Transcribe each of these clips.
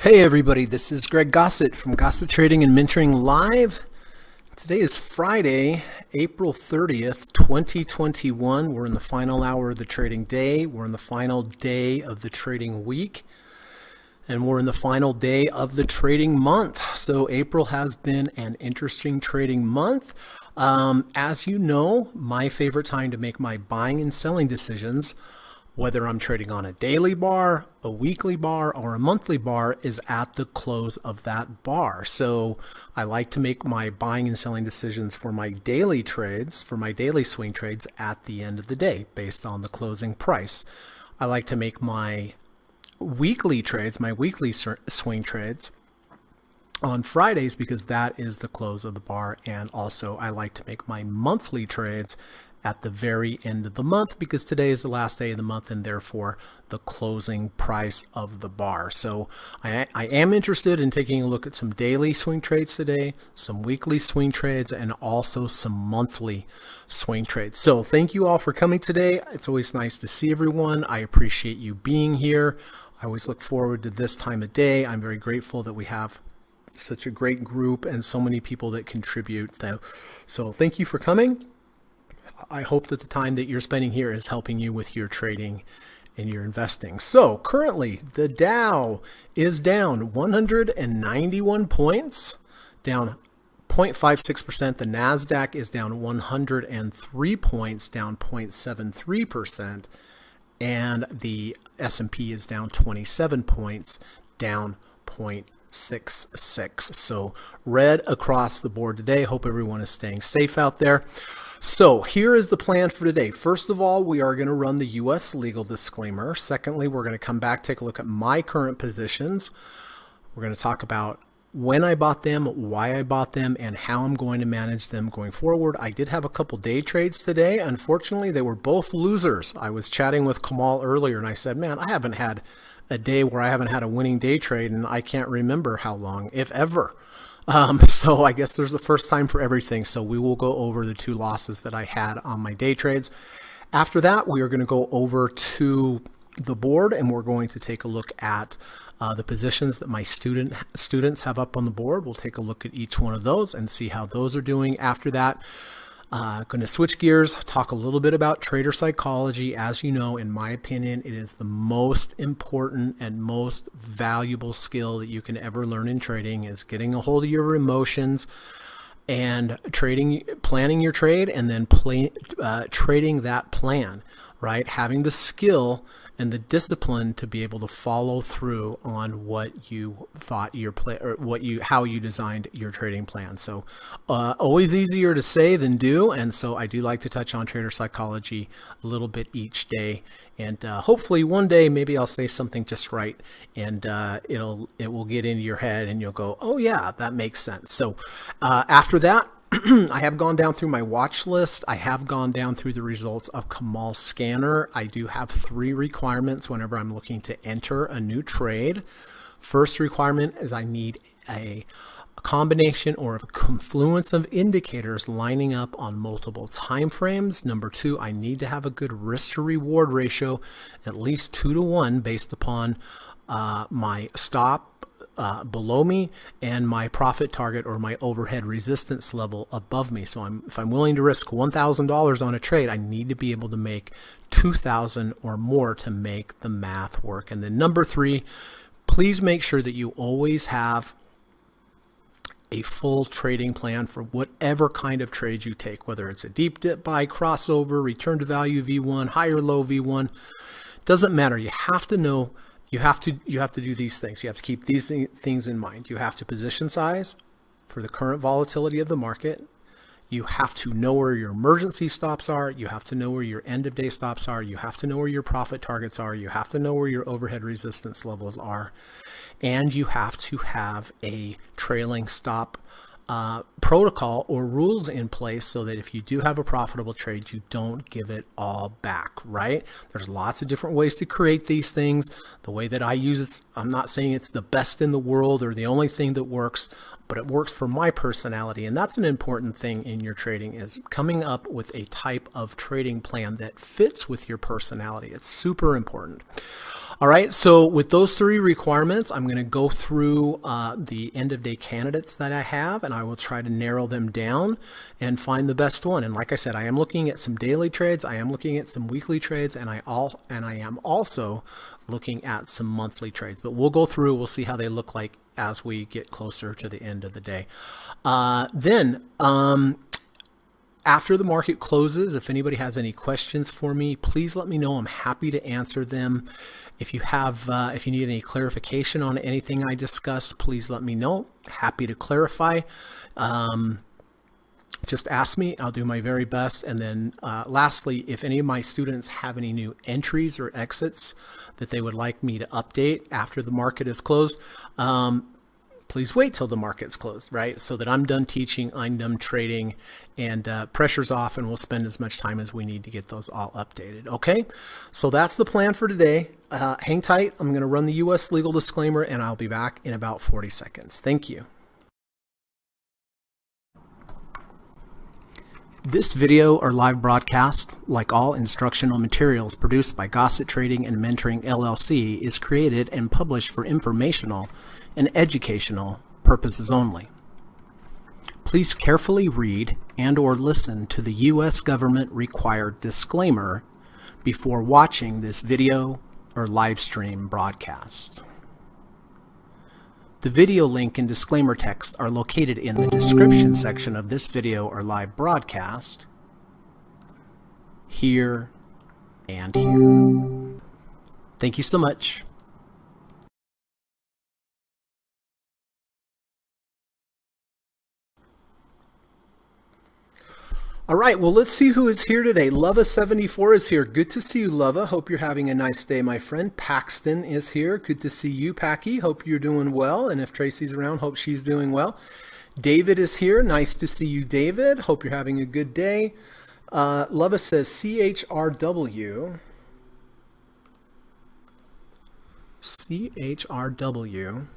Hey everybody, this is Greg Gossett from Gossett Trading and Mentoring Live. Today is Friday, April 30th, 2021. We're in the final hour of the trading day. We're in the final day of the trading week. And we're in the final day of the trading month. So April has been an interesting trading month. As you know, my favorite time to make my buying and selling decisions, whether I'm trading on a daily bar, a weekly bar, or a monthly bar, is at the close of that bar. So I like to make my buying and selling decisions for my daily trades, for my daily swing trades at the end of the day based on the closing price. I like to make my weekly trades, my weekly swing trades on Fridays because that is the close of the bar. And also I like to make my monthly trades at the very end of the month because today is the last day of the month and therefore the closing price of the bar. So I am interested in taking a look at some daily swing trades today, some weekly swing trades, and also some monthly swing trades. So thank you all for coming today. It's always nice to see everyone. I appreciate you being here. I always look forward to this time of day. I'm very grateful that we have such a great group and so many people that contribute. So thank you for coming. I hope that the time that you're spending here is helping you with your trading and your investing. So currently the Dow is down 191 points, down 0.56%. The NASDAQ is down 103 points, down 0.73%. And the S&P is down 27 points, down 0.66. So red across the board today. Hope everyone is staying safe out there. So here is the plan for today. First of all, we are going to run the U.S. legal disclaimer. Secondly, we're going to come back, take a look at my current positions. We're going to talk about when I bought them, why I bought them, and how I'm going to manage them going forward. I did have a couple day trades today. Unfortunately, they were both losers. I was chatting with Kamal earlier and I said, man, I haven't had a day where I haven't had a winning day trade and I can't remember how long, if ever. So I guess there's the first time for everything. So we will go over the two losses that I had on my day trades. After that, we are going to go over to the board and we're going to take a look at the positions that my students have up on the board. We'll take a look at each one of those and see how those are doing. After that, going to switch gears, talk a little bit about trader psychology. As you know, in my opinion, it is the most important and most valuable skill that you can ever learn in trading, is getting a hold of your emotions and planning your trade, and then trading that plan, right? Having the skill and the discipline to be able to follow through on what you thought your play, or how you designed your trading plan. So always easier to say than do, and so I do like to touch on trader psychology a little bit each day, and hopefully one day maybe I'll say something just right, and it will get into your head and you'll go, oh yeah, that makes sense. So after that, I have gone down through my watch list. I have gone down through the results of Kamal's scanner. I do have 3 requirements whenever I'm looking to enter a new trade. First requirement is I need a combination or a confluence of indicators lining up on multiple time frames. Number 2, I need to have a good risk to reward ratio, at least 2 to 1 based upon my stop below me and my profit target or my overhead resistance level above me. So if I'm willing to risk $1,000 on a trade, I need to be able to make $2,000 or more to make the math work. And then number 3, please make sure that you always have a full trading plan for whatever kind of trade you take, whether it's a deep dip buy, crossover, return to value V1, higher low V1, doesn't matter. You have to know. You have to do these things. You have to keep these things in mind. You have to position size for the current volatility of the market. You have to know where your emergency stops are. You have to know where your end of day stops are. You have to know where your profit targets are. You have to know where your overhead resistance levels are. And you have to have a trailing stop protocol or rules in place so that if you do have a profitable trade, you don't give it all back, right? There's lots of different ways to create these things. The way that I use it, I'm not saying it's the best in the world or the only thing that works, but it works for my personality. And that's an important thing in your trading, is coming up with a type of trading plan that fits with your personality. It's super important. All right, so with those three requirements, I'm going to go through the end of day candidates that I have, and I will try to narrow them down and find the best one. And like I said, I am looking at some daily trades, I am looking at some weekly trades, and I am also looking at some monthly trades. But we'll go through, we'll see how they look like as we get closer to the end of the day. After the market closes, if anybody has any questions for me, please let me know. I'm happy to answer them. If you need any clarification on anything I discussed, please let me know. Happy to clarify. Just ask me. I'll do my very best. And then lastly, if any of my students have any new entries or exits that they would like me to update after the market is closed, please wait till the market's closed, right? So that I'm done teaching, I'm done trading, and pressure's off, and we'll spend as much time as we need to get those all updated, okay? So that's the plan for today. Hang tight. I'm going to run the U.S. legal disclaimer, and I'll be back in about 40 seconds. Thank you. This video or live broadcast, like all instructional materials produced by Gossett Trading and Mentoring LLC, is created and published for informational and educational purposes only. Please carefully read and/or listen to the U.S. government required disclaimer before watching this video or live stream broadcast. The video link and disclaimer text are located in the description section of this video or live broadcast, here and here. Thank you so much. All right, well, let's see who is here today. Lava74 is here. Good to see you, Lava. Hope you're having a nice day, my friend. Paxton is here. Good to see you, Packy. Hope you're doing well. And if Tracy's around, hope she's doing well. David is here. Nice to see you, David. Hope you're having a good day. Lava says CHRW. CHRW.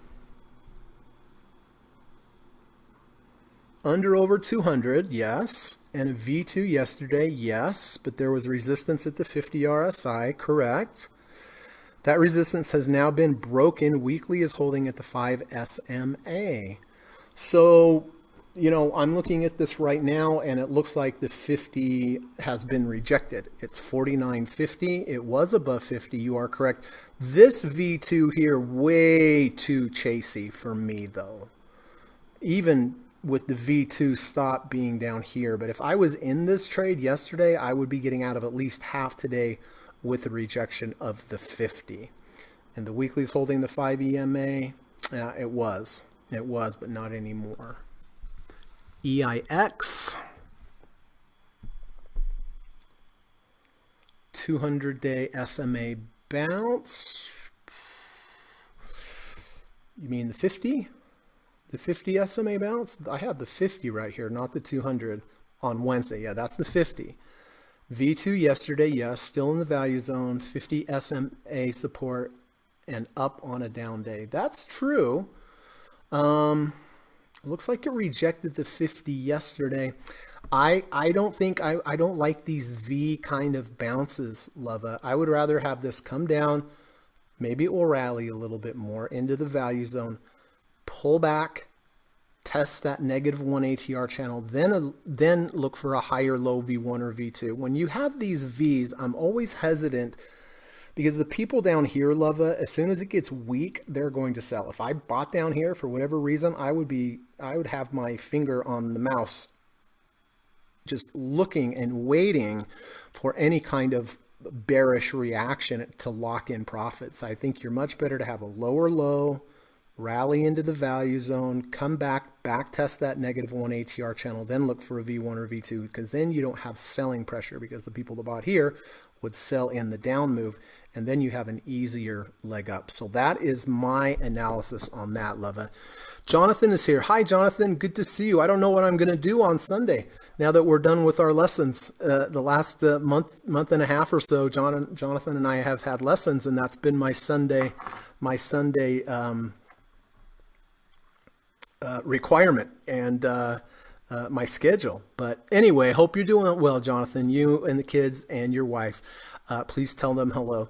Under over 200, yes. And a V2 yesterday, yes. But there was resistance at the 50 RSI, correct. That resistance has now been broken. Weekly is holding at the 5 SMA. So, you know, I'm looking at this right now, and it looks like the 50 has been rejected. It's 49.50. It was above 50. You are correct. This V2 here, way too chasey for me, though. Even with the V2 stop being down here. But if I was in this trade yesterday, I would be getting out of at least half today with the rejection of the 50. And the weekly is holding the 5 EMA. It was, but not anymore. EIX. 200-day SMA bounce. You mean the 50? The 50 SMA bounce? I have the 50 right here, not the 200 on Wednesday. Yeah, that's the 50. V2 yesterday, yes, still in the value zone. 50 SMA support and up on a down day. That's true. Looks like it rejected the 50 yesterday. I don't like these V kind of bounces, Lava. I would rather have this come down. Maybe it will rally a little bit more into the value zone. Pull back, test that -1 ATR channel, then look for a higher low V1 or V2. When you have these Vs, I'm always hesitant because the people down here, Lava, as soon as it gets weak, they're going to sell. If I bought down here for whatever reason, I would have my finger on the mouse just looking and waiting for any kind of bearish reaction to lock in profits. I think you're much better to have a lower low, rally into the value zone, come back test that -1 ATR channel, then look for a V1 or V2, because then you don't have selling pressure because the people that bought here would sell in the down move, and then you have an easier leg up. So that is my analysis on that, Leva. Jonathan is here. Hi, Jonathan. Good to see you. I don't know what I'm going to do on Sunday now that we're done with our lessons. The last month and a half or so, Jonathan and I have had lessons, and that's been my Sunday requirement and my schedule. But anyway, hope you're doing well, Jonathan, you and the kids and your wife. Please tell them hello.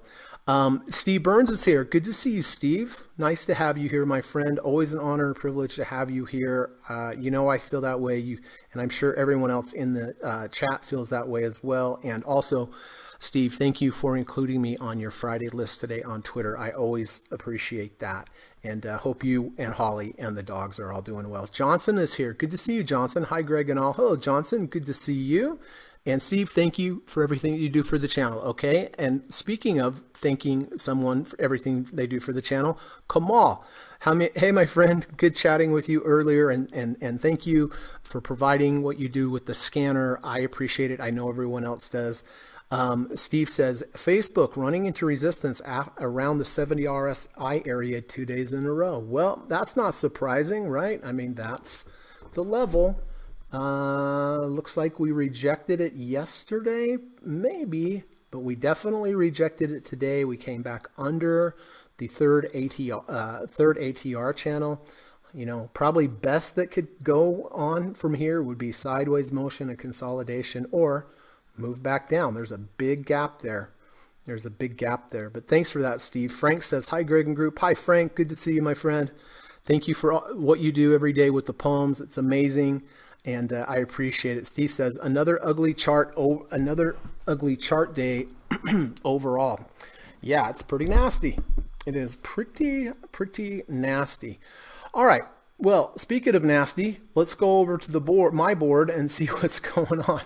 Steve Burns is here. Good to see you, Steve. Nice to have you here, my friend. Always an honor and privilege to have you here. You know I feel that way, and I'm sure everyone else in the chat feels that way as well. And also, Steve, thank you for including me on your Friday list today on Twitter. I always appreciate that. And hope you and Holly and the dogs are all doing well. Johnson is here. Good to see you, Johnson. Hi, Greg and all. Hello, Johnson. Good to see you. And Steve, thank you for everything that you do for the channel, okay? And speaking of thanking someone for everything they do for the channel, Kamal. Hey, my friend, good chatting with you earlier, and thank you for providing what you do with the scanner. I appreciate it. I know everyone else does. Steve says, Facebook running into resistance around the 70 RSI area 2 days in a row. Well, that's not surprising, right? I mean, that's the level. Looks like we rejected it yesterday, maybe, but we definitely rejected it today. We came back under the third ATR channel. You know, probably best that could go on from here would be sideways motion and consolidation, or move back down. There's a big gap there. But thanks for that, Steve. Frank says, hi, Greg and group. Hi, Frank. Good to see you, my friend. Thank you for what you do every day with the poems. It's amazing. And I appreciate it. Steve says, another ugly chart day overall. Yeah, it's pretty nasty. It is pretty nasty. All right. Well, speaking of nasty, let's go over to the board, my board, and see what's going on.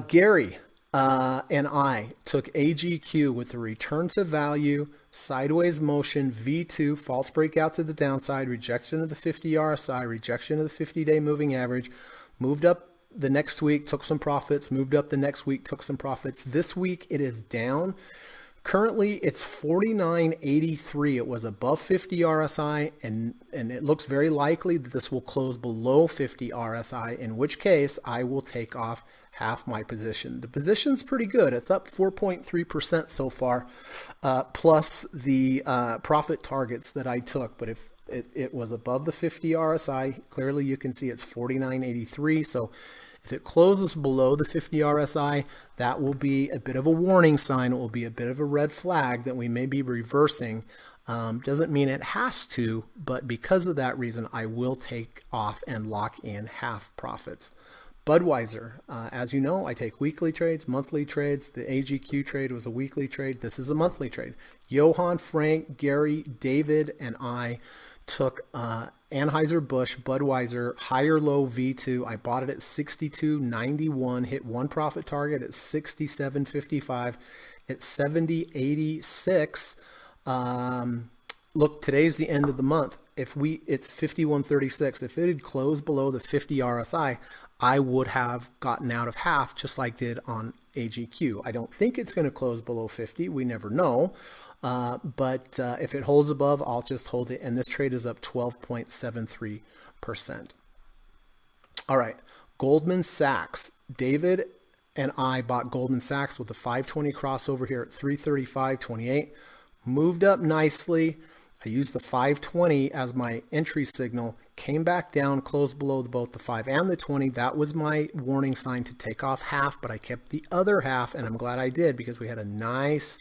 Gary and I took AGQ with the return to value, sideways motion, V2, false breakout to the downside, rejection of the 50 RSI, rejection of the 50-day moving average, moved up the next week, took some profits, moved up the next week, took some profits. This week it is down. Currently it's 49.83. It was above 50 RSI, and it looks very likely that this will close below 50 RSI, in which case I will take off half my position. The position's pretty good. It's up 4.3% so far, plus the profit targets that I took. But if it was above the 50 RSI, clearly you can see it's 49.83. So if it closes below the 50 RSI, that will be a bit of a warning sign. It will be a bit of a red flag that we may be reversing. Doesn't mean it has to, but because of that reason, I will take off and lock in half profits. Budweiser, as you know, I take weekly trades, monthly trades. The AGQ trade was a weekly trade. This is a monthly trade. Johan, Frank, Gary, David, and I took Anheuser-Busch Budweiser higher low V2. I bought it at 62.91, hit one profit target at 67.55, at 70.86. Look, today's the end of the month. It's 51.36. If it had closed below the 50 RSI, I would have gotten out of half, just like did on AGQ. I don't think it's going to close below 50. We never know. But if it holds above, I'll just hold it. And this trade is up 12.73%. All right. Goldman Sachs. David and I bought Goldman Sachs with a 520 crossover here at 335.28. Moved up nicely. I used the 520 as my entry signal, came back down, closed below both the 5 and the 20. That was my warning sign to take off half, but I kept the other half, and I'm glad I did because we had a nice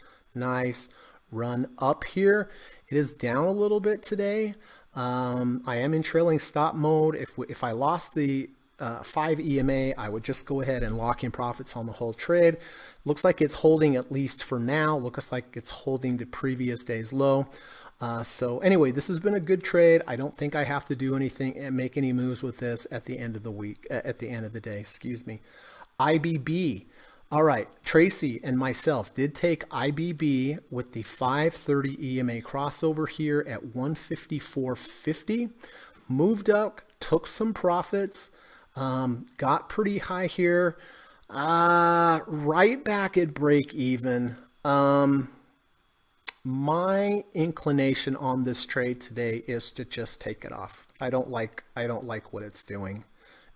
run up here. It is down a little bit today. I am in trailing stop mode. If I lost the 5 EMA, I would just go ahead and lock in profits on the whole trade. Looks like it's holding, at least for now. Looks like it's holding the previous day's low. So anyway, this has been a good trade. I don't think I have to do anything and make any moves with this at the end of the week, at the end of the day, excuse me. IBB. All right, Tracy and myself did take IBB with the 530 EMA crossover here at 154.50. Moved up, took some profits, got pretty high here, right back at break even. My inclination on this trade today is to just take it off. I don't like what it's doing.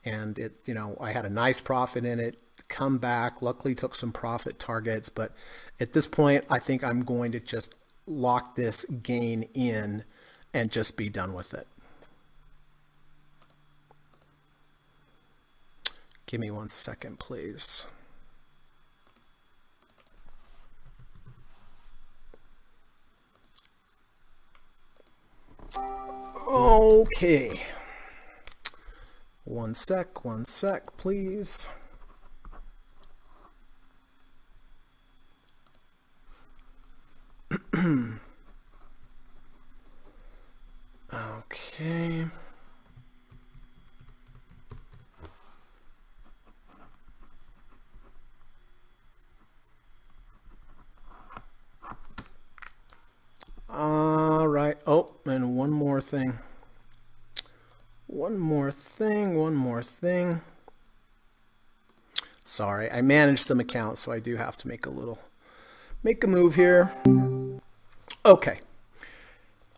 And it, I had a nice profit in it, come back, luckily took some profit targets, but at this point, I think I'm going to just lock this gain in and just be done with it. Give me 1 second, please. Okay. One sec, please. Okay. All right. Oh, and one more thing. One more thing. Sorry, I manage some accounts, so I do have to make a move here. Okay.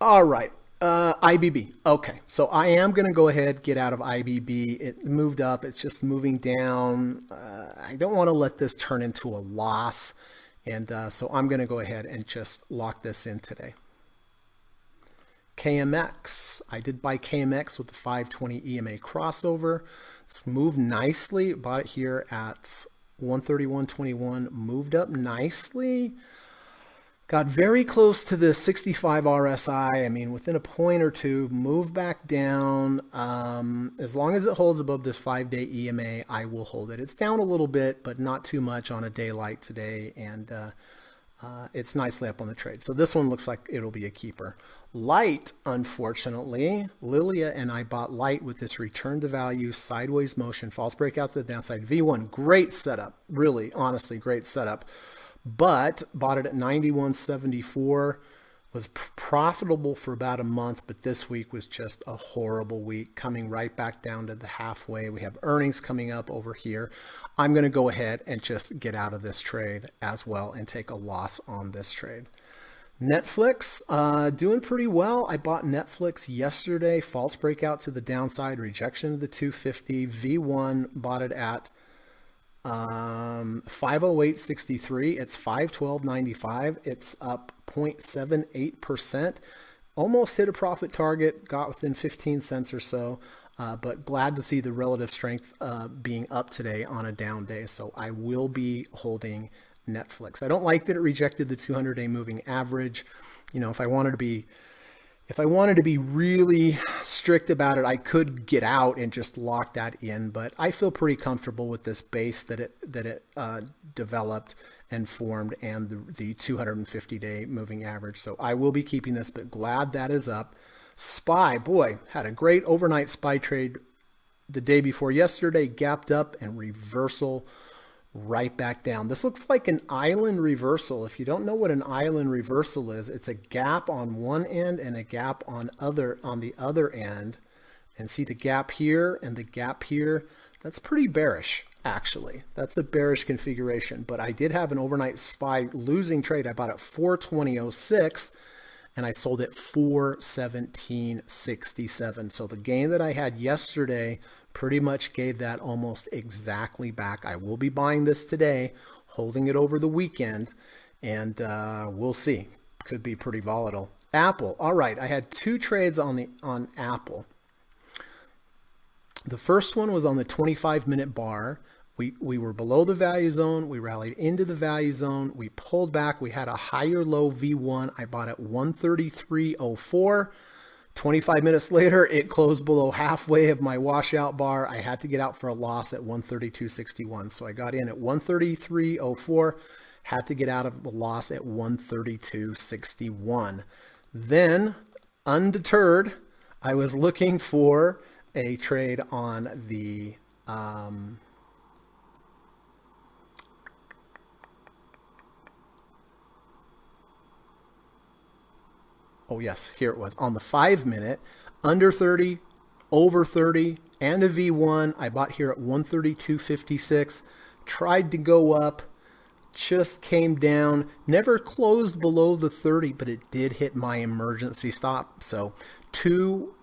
All right. IBB. Okay. So I am going to go ahead, get out of IBB. It moved up. It's just moving down. I don't want to let this turn into a loss. And so I'm going to go ahead and just lock this in today. KMX. I did buy KMX with the 520 EMA crossover. It's moved nicely. Bought it here at 131.21. Moved up nicely. Got very close to the 65 RSI. I mean, within a point or two, moved back down. As long as it holds above this 5-day EMA, I will hold it. It's down a little bit, but not too much on a daylight today. And it's nicely up on the trade. So this one looks like it'll be a keeper. Light, unfortunately, Lilia and I bought Light with this return to value, sideways motion, false breakout to the downside. V1, great setup. Really, honestly, great setup. But bought it at 91.74, was profitable for about a month, but this week was just a horrible week, coming right back down to the halfway. We have earnings coming up over here. I'm going to go ahead and just get out of this trade as well and take a loss on this trade. Netflix, doing pretty well. I bought Netflix yesterday, false breakout to the downside, rejection of the 250, V1, bought it at 508.63. It's 512.95. It's up 0.78%. Almost hit a profit target, got within 15 cents or so, but glad to see the relative strength being up today on a down day. So I will be holding Netflix. I don't like that it rejected the 200-day moving average. You know, if I wanted to be really strict about it, I could get out and just lock that in, but I feel pretty comfortable with this base that it developed and formed, and the 250-day moving average. So I will be keeping this, but glad that is up. SPY, boy, had a great overnight SPY trade the day before yesterday, gapped up and reversal right back down. This looks like an island reversal. If you don't know what an island reversal is, it's a gap on one end and a gap on the other end. And see the gap here and the gap here? That's pretty bearish, actually. That's a bearish configuration. But I did have an overnight SPY losing trade. I bought it 420.06 and I sold it 417.67. So the gain that I had yesterday pretty much gave that almost exactly back. I will be buying this today, holding it over the weekend, and we'll see. Could be pretty volatile. Apple. All right, I had two trades on Apple. The first one was on the 25-minute bar. We were below the value zone. We rallied into the value zone. We pulled back. We had a higher low V1. I bought at 133.04. 25 minutes later, it closed below halfway of my washout bar. I had to get out for a loss at 132.61. So I got in at 133.04, had to get out of the loss at 132.61. Then, undeterred, I was looking for a trade on the oh yes, here it was. On the 5-minute, under 30, over 30, and a V1. I bought here at 132.56. Tried to go up, just came down. Never closed below the 30, but it did hit my emergency stop. So two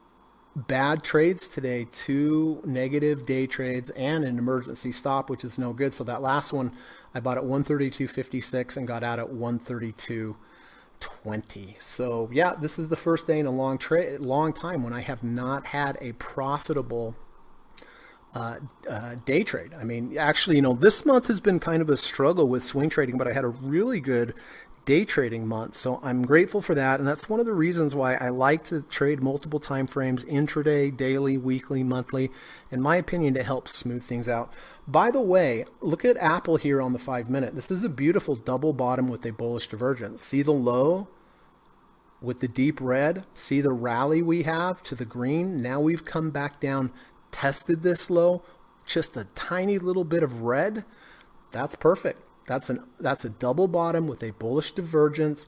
bad trades today, two negative day trades, and an emergency stop, which is no good. So that last one, I bought at 132.56 and got out at 132.20. So yeah, this is the first day in a long time when I have not had a profitable day trade. I mean, actually, this month has been kind of a struggle with swing trading, but I had a really good day trading month. So I'm grateful for that. And that's one of the reasons why I like to trade multiple time frames, intraday, daily, weekly, monthly. In my opinion, it helps smooth things out. By the way, look at Apple here on the 5-minute. This is a beautiful double bottom with a bullish divergence. See the low with the deep red? See the rally we have to the green? Now we've come back down, tested this low, just a tiny little bit of red. That's perfect. That's a double bottom with a bullish divergence,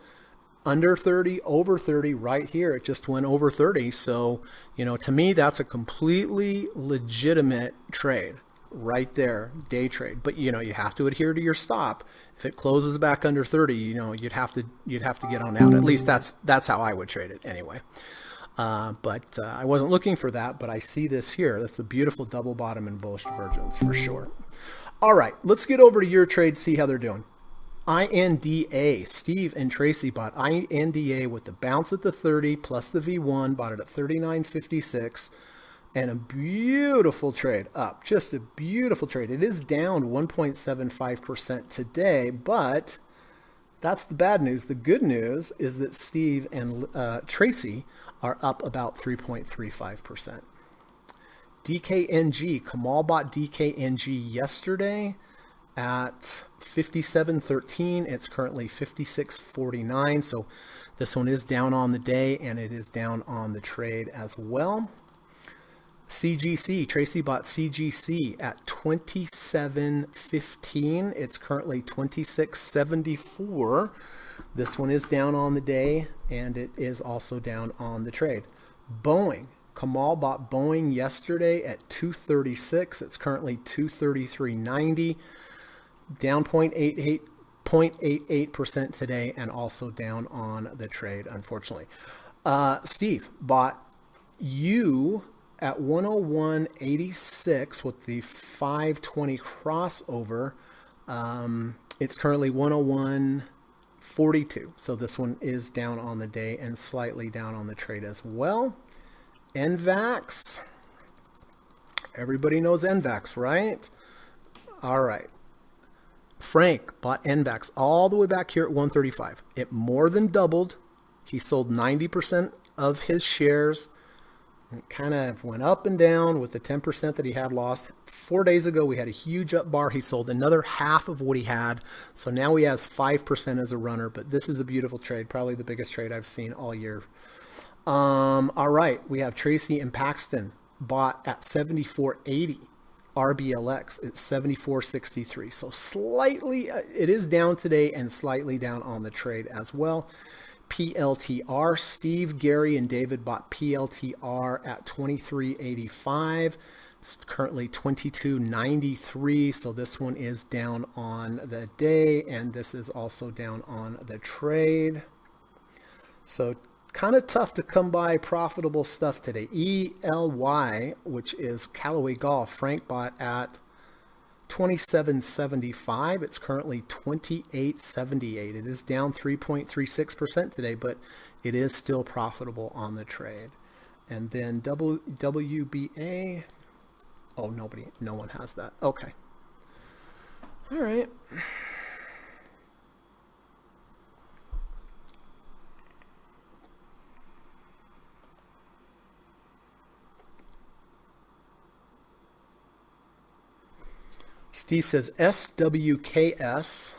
under 30, over 30 right here. It just went over 30. So, to me, that's a completely legitimate trade right there, day trade. But, you have to adhere to your stop. If it closes back under 30, you'd have to get on out. At least that's how I would trade it anyway. But I wasn't looking for that, but I see this here. That's a beautiful double bottom and bullish divergence for sure. All right, let's get over to your trade, see how they're doing. INDA, Steve and Tracy bought INDA with the bounce at the 30 plus the V1, bought it at 39.56, and a beautiful trade up, just a beautiful trade. It is down 1.75% today, but that's the bad news. The good news is that Steve and Tracy are up about 3.35%. DKNG, Kamal bought DKNG yesterday at 57.13. It's currently 56.49. So this one is down on the day and it is down on the trade as well. CGC, Tracy bought CGC at 27.15. It's currently 26.74. This one is down on the day and it is also down on the trade. Boeing, Kamal bought Boeing yesterday at 236. It's currently 233.90, down 0.88% today, and also down on the trade, unfortunately. Steve bought U at 101.86 with the 520 crossover. It's currently 101.42. So this one is down on the day and slightly down on the trade as well. NVAX. Everybody knows NVAX, right? All right. Frank bought NVAX all the way back here at 135. It more than doubled. He sold 90% of his shares. It kind of went up and down with the 10% that he had lost. 4 days ago, we had a huge up bar. He sold another half of what he had. So now he has 5% as a runner. But this is a beautiful trade, probably the biggest trade I've seen all year. All right, we have Tracy and Paxton bought at 74.80. RBLX at 74.63. So slightly, it is down today and slightly down on the trade as well. PLTR, Steve, Gary, and David bought PLTR at 23.85. It's currently 22.93. So this one is down on the day, and this is also down on the trade. So kind of tough to come by profitable stuff today. ELY, which is Callaway Golf, Frank bought at 27.75. It's currently 28.78. It is down 3.36% today, but it is still profitable on the trade. And then WBA, oh, no one has that. Okay. All right. Steve says SWKS.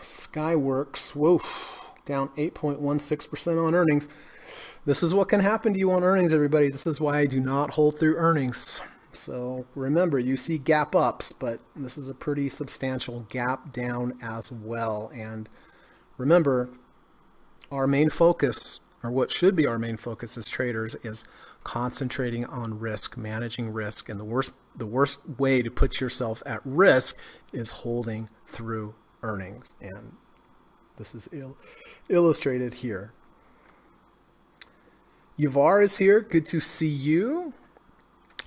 Skyworks, whoa, down 8.16% on earnings. This is what can happen to you on earnings, everybody. This is why I do not hold through earnings. So remember, you see gap ups, but this is a pretty substantial gap down as well. And remember, our main focus, or what should be our main focus as traders, is concentrating on risk, managing risk. And the worst way to put yourself at risk is holding through earnings. And this is illustrated here. Yavar is here. Good to see you.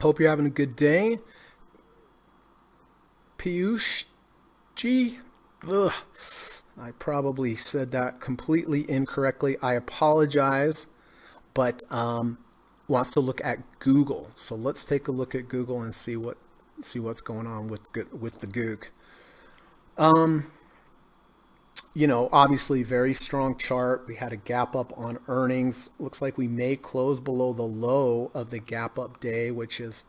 Hope you're having a good day. Piyush G. Ugh. I probably said that completely incorrectly. I apologize, but wants to look at Google. So let's take a look at Google and see what see what's going on with the gook. Obviously very strong chart. We had a gap up on earnings. Looks like we may close below the low of the gap up day, which is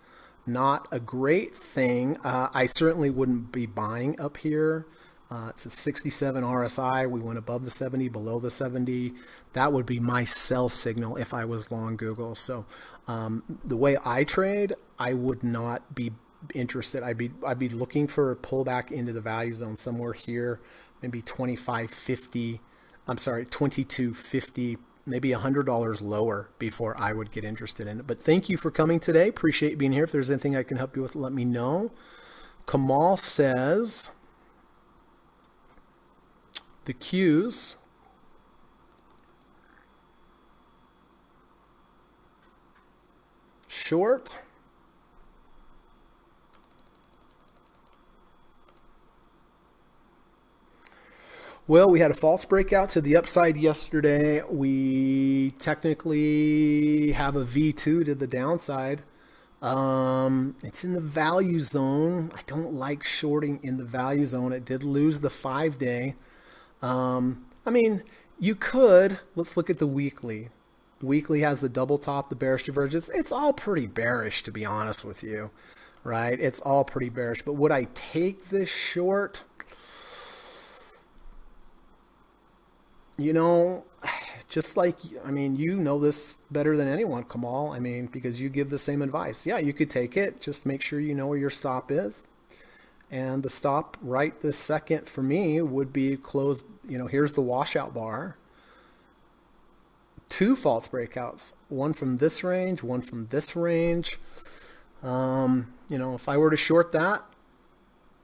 not a great thing. I certainly wouldn't be buying up here. It's a 67 RSI. We went above the 70, below the 70. That would be my sell signal if I was long Google. So the way I trade, I would not be interested. I'd be looking for a pullback into the value zone somewhere here, maybe 25.50. I'm sorry, 22.50, maybe $100 lower before I would get interested in it. But thank you for coming today. Appreciate being here. If there's anything I can help you with, let me know. Kamal says the Qs short. Well, we had a false breakout to the upside yesterday. We technically have a V2 to the downside. It's in the value zone. I don't like shorting in the value zone. It did lose the 5-day. I mean, you could. Let's look at the weekly. Weekly has the double top, the bearish divergence. It's all pretty bearish, to be honest with you, right? It's all pretty bearish. But would I take this short? Just like, you know this better than anyone, Kamal. Because you give the same advice. Yeah, you could take it. Just make sure you know where your stop is. And the stop right this second for me would be close. Here's the washout bar. 2 false breakouts. One from this range, one from this range. If I were to short that,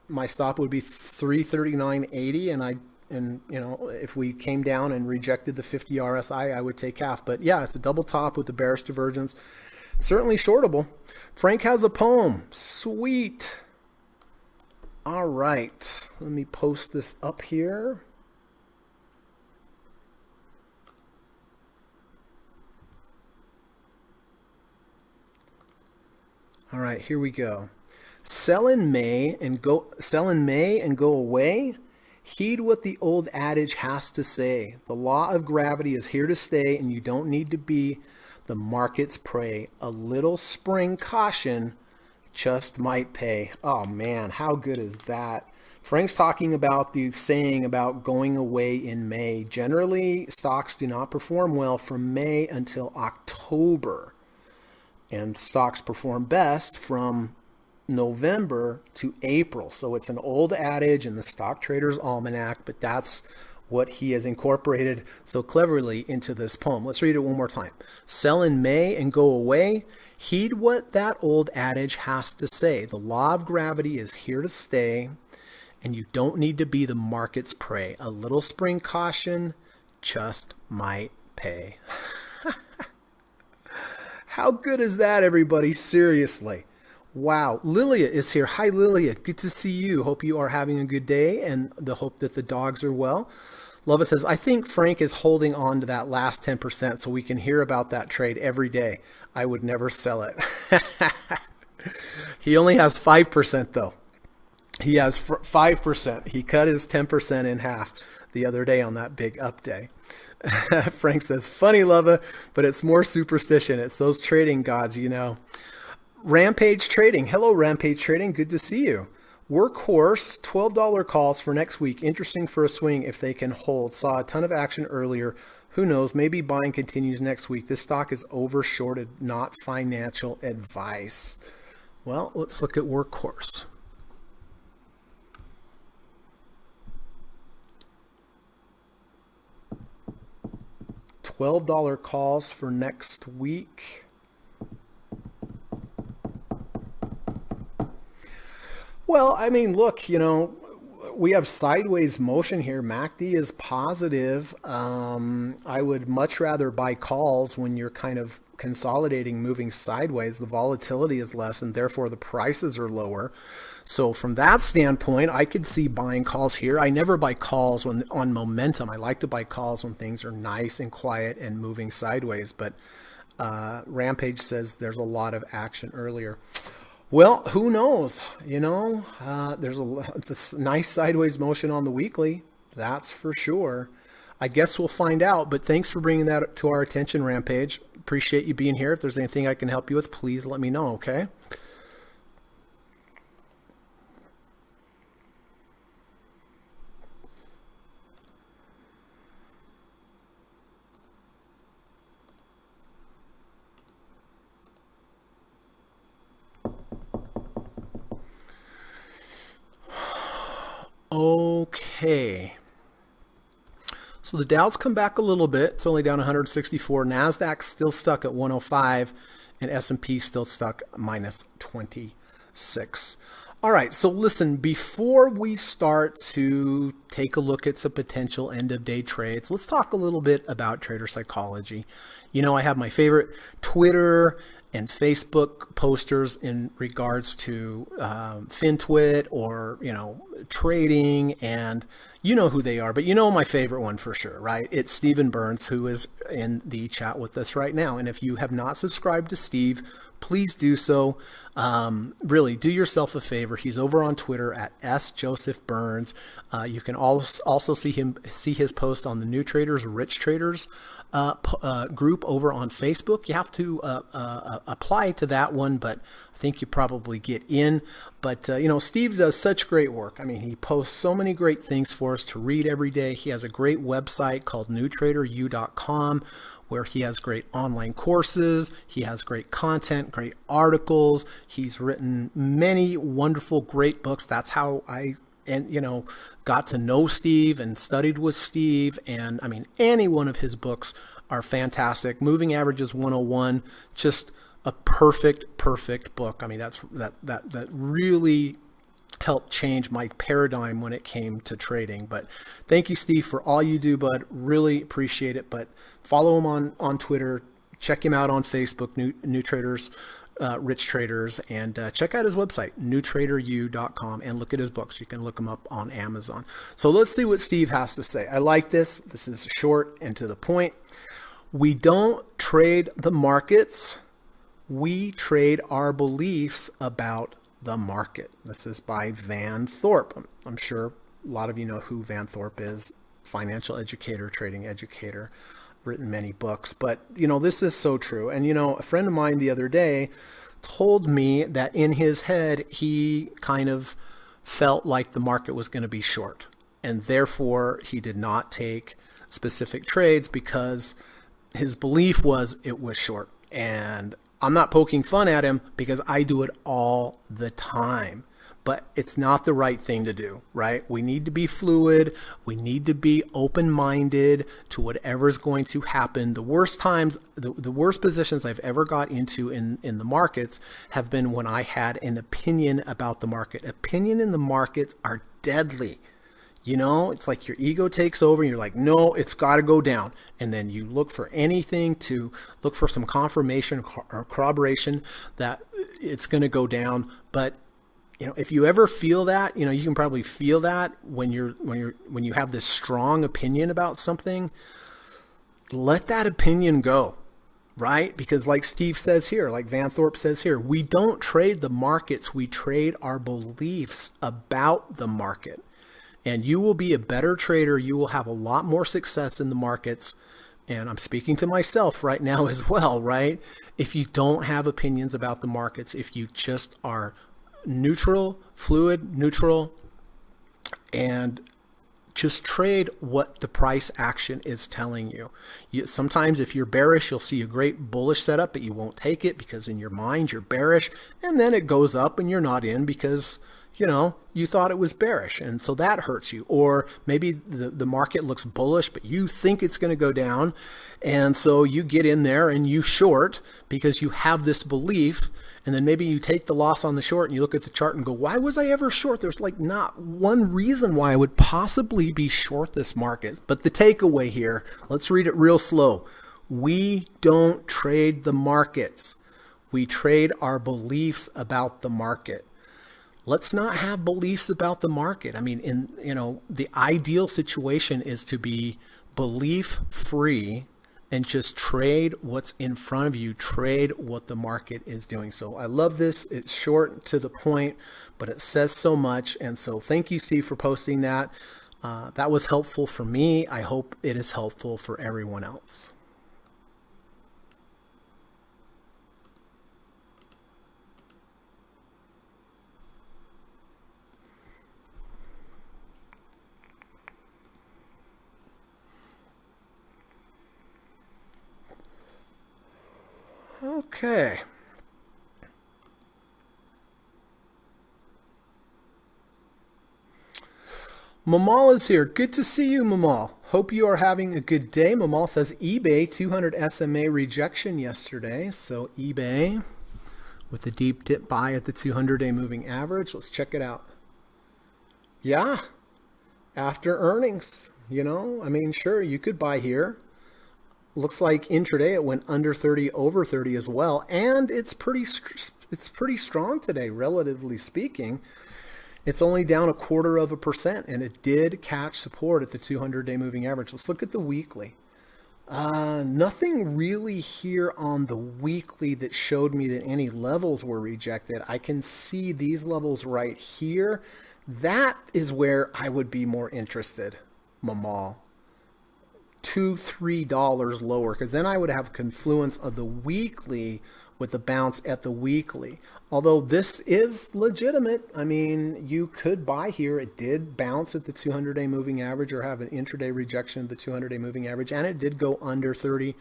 my stop would be 339.80, and if we came down and rejected the 50 RSI, I would take half. But yeah, it's a double top with the bearish divergence. Certainly shortable. Frank has a poem. Sweet. All right. Let me post this up here. All right, here we go. Sell in May and go away. Heed what the old adage has to say. The law of gravity is here to stay, and you don't need to be the market's prey. A little spring caution just might pay. Oh man, how good is that? Frank's talking about the saying about going away in May. Generally, stocks do not perform well from May until October, and stocks perform best from November to April. So it's an old adage in the Stock Trader's Almanac, but that's what he has incorporated so cleverly into this poem. Let's read it one more time. Sell in May and go away. Heed what that old adage has to say. The law of gravity is here to stay, and you don't need to be the market's prey. A little spring caution just might pay. How good is that, everybody? Seriously. Wow. Lilia is here. Hi, Lilia. Good to see you. Hope you are having a good day, and the hope that the dogs are well. Lova says, I think Frank is holding on to that last 10% so we can hear about that trade every day. I would never sell it. He only has 5% though. He has 5%. He cut his 10% in half the other day on that big up day. Frank says, funny, Lova, but it's more superstition. It's those trading gods, Rampage Trading. Hello, Rampage Trading. Good to see you. Workhorse, $12 calls for next week. Interesting for a swing if they can hold. Saw a ton of action earlier. Who knows? Maybe buying continues next week. This stock is over-shorted, not financial advice. Well, let's look at Workhorse. $12 calls for next week. Well, look, we have sideways motion here. MACD is positive. I would much rather buy calls when you're kind of consolidating, moving sideways. The volatility is less, and therefore the prices are lower. So from that standpoint, I could see buying calls here. I never buy calls when on momentum. I like to buy calls when things are nice and quiet and moving sideways. But Rampage says there's a lot of action earlier. Well, who knows? There's this nice sideways motion on the weekly. That's for sure. I guess we'll find out, but thanks for bringing that to our attention, Rampage. Appreciate you being here. If there's anything I can help you with, please let me know, okay? Okay. So the Dow's come back a little bit. It's only down 164. Nasdaq's still stuck at 105, and S&P still stuck minus 26. All right, so listen, before we start to take a look at some potential end of day trades, let's talk a little bit about trader psychology. I have my favorite Twitter and Facebook posters in regards to FinTwit or, trading, and you know who they are, but my favorite one for sure, right? It's Stephen Burns, who is in the chat with us right now. And if you have not subscribed to Steve, please do so. Really, do yourself a favor. He's over on Twitter at @SJosephBurns. You can also see his post on the New Traders, Rich Traders group over on Facebook. You have to apply to that one, but I think you probably get in. But, Steve does such great work. I mean, he posts so many great things for us to read every day. He has a great website called newtraderu.com, where he has great online courses. He has great content, great articles. He's written many wonderful, great books. That's how I got to know Steve and studied with Steve. And I mean, any one of his books are fantastic. Moving Averages 101, just a perfect book. I mean, that really helped change my paradigm when it came to trading. But thank you, Steve, for all you do, bud. Really appreciate it. But follow him on Twitter. Check him out on Facebook, New Traders, Rich Traders, and check out his website, newtraderu.com, and look at his books. You can look them up on Amazon. So let's see what Steve has to say. I like this. This is short and to the point. We don't trade the markets. We trade our beliefs about the market. This is by Van Thorpe. I'm sure a lot of you know who Van Thorpe is. Financial educator, trading educator, written many books. But, this is so true. And, a friend of mine the other day told me that in his head, he kind of felt like the market was going to be short. And therefore, he did not take specific trades because his belief was it was short. And I'm not poking fun at him because I do it all the time. But it's not the right thing to do, right? We need to be fluid. We need to be open-minded to whatever's going to happen. The worst times, the worst positions I've ever got into in the markets have been when I had an opinion about the market. Opinion in the markets are deadly. It's like your ego takes over and you're like, no, it's got to go down. And then you look for anything to look for some confirmation or corroboration that it's going to go down. But if you ever feel that, you can probably feel that when you have this strong opinion about something, let that opinion go, right? Because like Steve says here, like Van Thorpe says here, we don't trade the markets, we trade our beliefs about the market. And you will be a better trader. You will have a lot more success in the markets. And I'm speaking to myself right now as well, right? If you don't have opinions about the markets, if you just are fluid, neutral, and just trade what the price action is telling you. Sometimes if you're bearish, you'll see a great bullish setup, but you won't take it because in your mind you're bearish, and then it goes up and you're not in because you thought it was bearish, and so that hurts you. Or maybe the market looks bullish, but you think it's going to go down, and so you get in there and you short because you have this belief. And then maybe you take the loss on the short and you look at the chart and go, why was I ever short? There's like not one reason why I would possibly be short this market. But the takeaway here, let's read it real slow. We don't trade the markets. We trade our beliefs about the market. Let's not have beliefs about the market. I mean, the ideal situation is to be belief free and just trade what's in front of you, trade what the market is doing. So I love this. It's short to the point, but it says so much. And so thank you, Steve, for posting that. That was helpful for me. I hope it is helpful for everyone else. Okay. Mamal is here. Good to see you, Mamal. Hope you are having a good day. Mamal says eBay 200 SMA rejection yesterday. So eBay with the deep dip buy at the 200-day moving average. Let's check it out. Yeah, after earnings, I mean, sure, you could buy here. Looks like intraday it went under 30, over 30 as well, and it's pretty strong today, relatively speaking. It's only down 0.25%, and it did catch support at the 200-day moving average. Let's look at the weekly. Nothing really here on the weekly that showed me that any levels were rejected. I can see these levels right here. That is where I would be more interested, Mamal. $2-3 lower, because then I would have confluence of the weekly with the bounce at the weekly. Although this is legitimate, I mean, you could buy here. It did bounce at the 200-day moving average or have an intraday rejection of the 200-day moving average, and it did go under 30,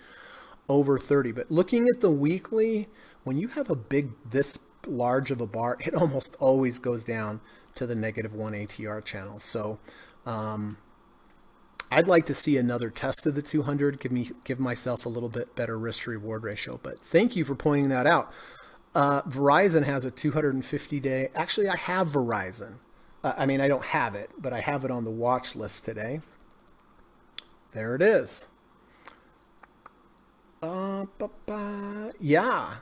over 30. But looking at the weekly, when you have a this large of a bar, it almost always goes down to the -1 ATR channel. So I'd like to see another test of the 200, give myself a little bit better risk to reward ratio. But thank you for pointing that out. Verizon has a 250-day. Actually, I have Verizon. I mean, I don't have it, but I have it on the watch list today. There it is. Yeah,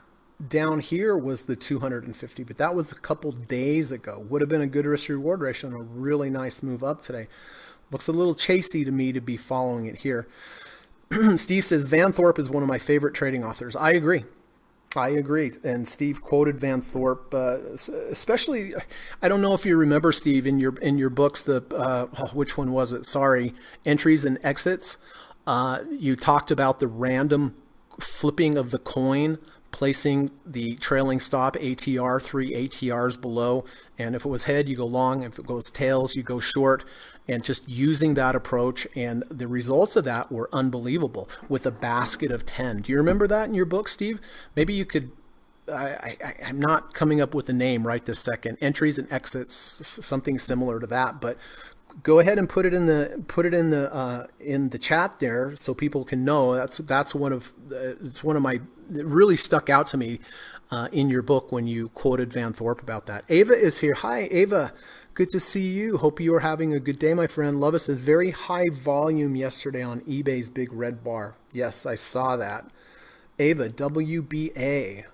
down here was the 250, but that was a couple days ago. Would have been a good risk to reward ratio and a really nice move up today. Looks a little chasey to me to be following it here. Steve says, Van Thorpe is one of my favorite trading authors. I agree. And Steve quoted Van Thorpe, especially, I don't know if you remember, Steve, in your books, which one was it? Sorry, Entries and Exits. You talked about the random flipping of the coin, placing the trailing stop ATR 3 ATRs below. And if it was head, you go long. If it goes tails, you go short. And just using that approach, and the results of that were unbelievable with a basket of 10. Do you remember that in your book, Steve? Maybe you could, I'm not coming up with a name right this second. Entries and Exits, something similar to that, but go ahead and put it in the chat there so people can know. That's one of my, it really stuck out to me in your book when you quoted Van Thorpe about that. Ava is here. Hi, Ava. Good to see you. Hope you are having a good day, my friend. Lovis says very high volume yesterday on eBay's big red bar. Yes, I saw that. Ava, WBA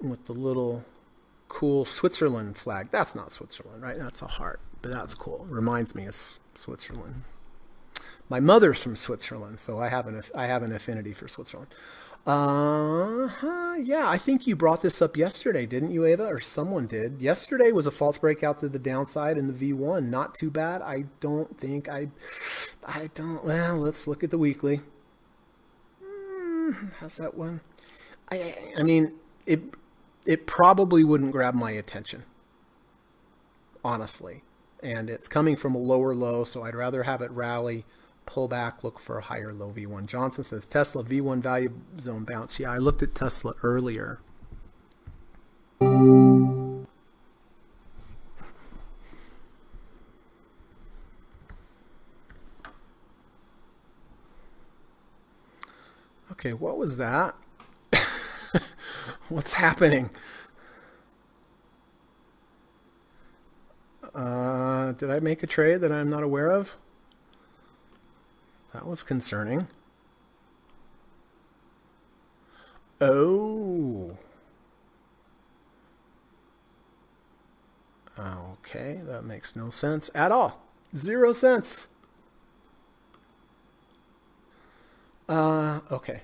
with the little cool Switzerland flag. That's not Switzerland, right? That's a heart, but that's cool. Reminds me of Switzerland. My mother's from Switzerland, so I have an affinity for Switzerland. Yeah, I think you brought this up yesterday, didn't you, Ava? Or someone did. Yesterday was a false breakout to the downside in the V1. Not too bad. I don't. Well, let's look at the weekly. How's that one? I mean, it probably wouldn't grab my attention, honestly. And it's coming from a lower low, so I'd rather have it rally, pull back, look for a higher low V1. Johnson says Tesla V1 value zone bounce. Yeah, I looked at Tesla earlier. Okay, what was that? What's happening? Did I make a trade that I'm not aware of? That was concerning. Oh. Okay, that makes no sense at all. 0 cents. Okay.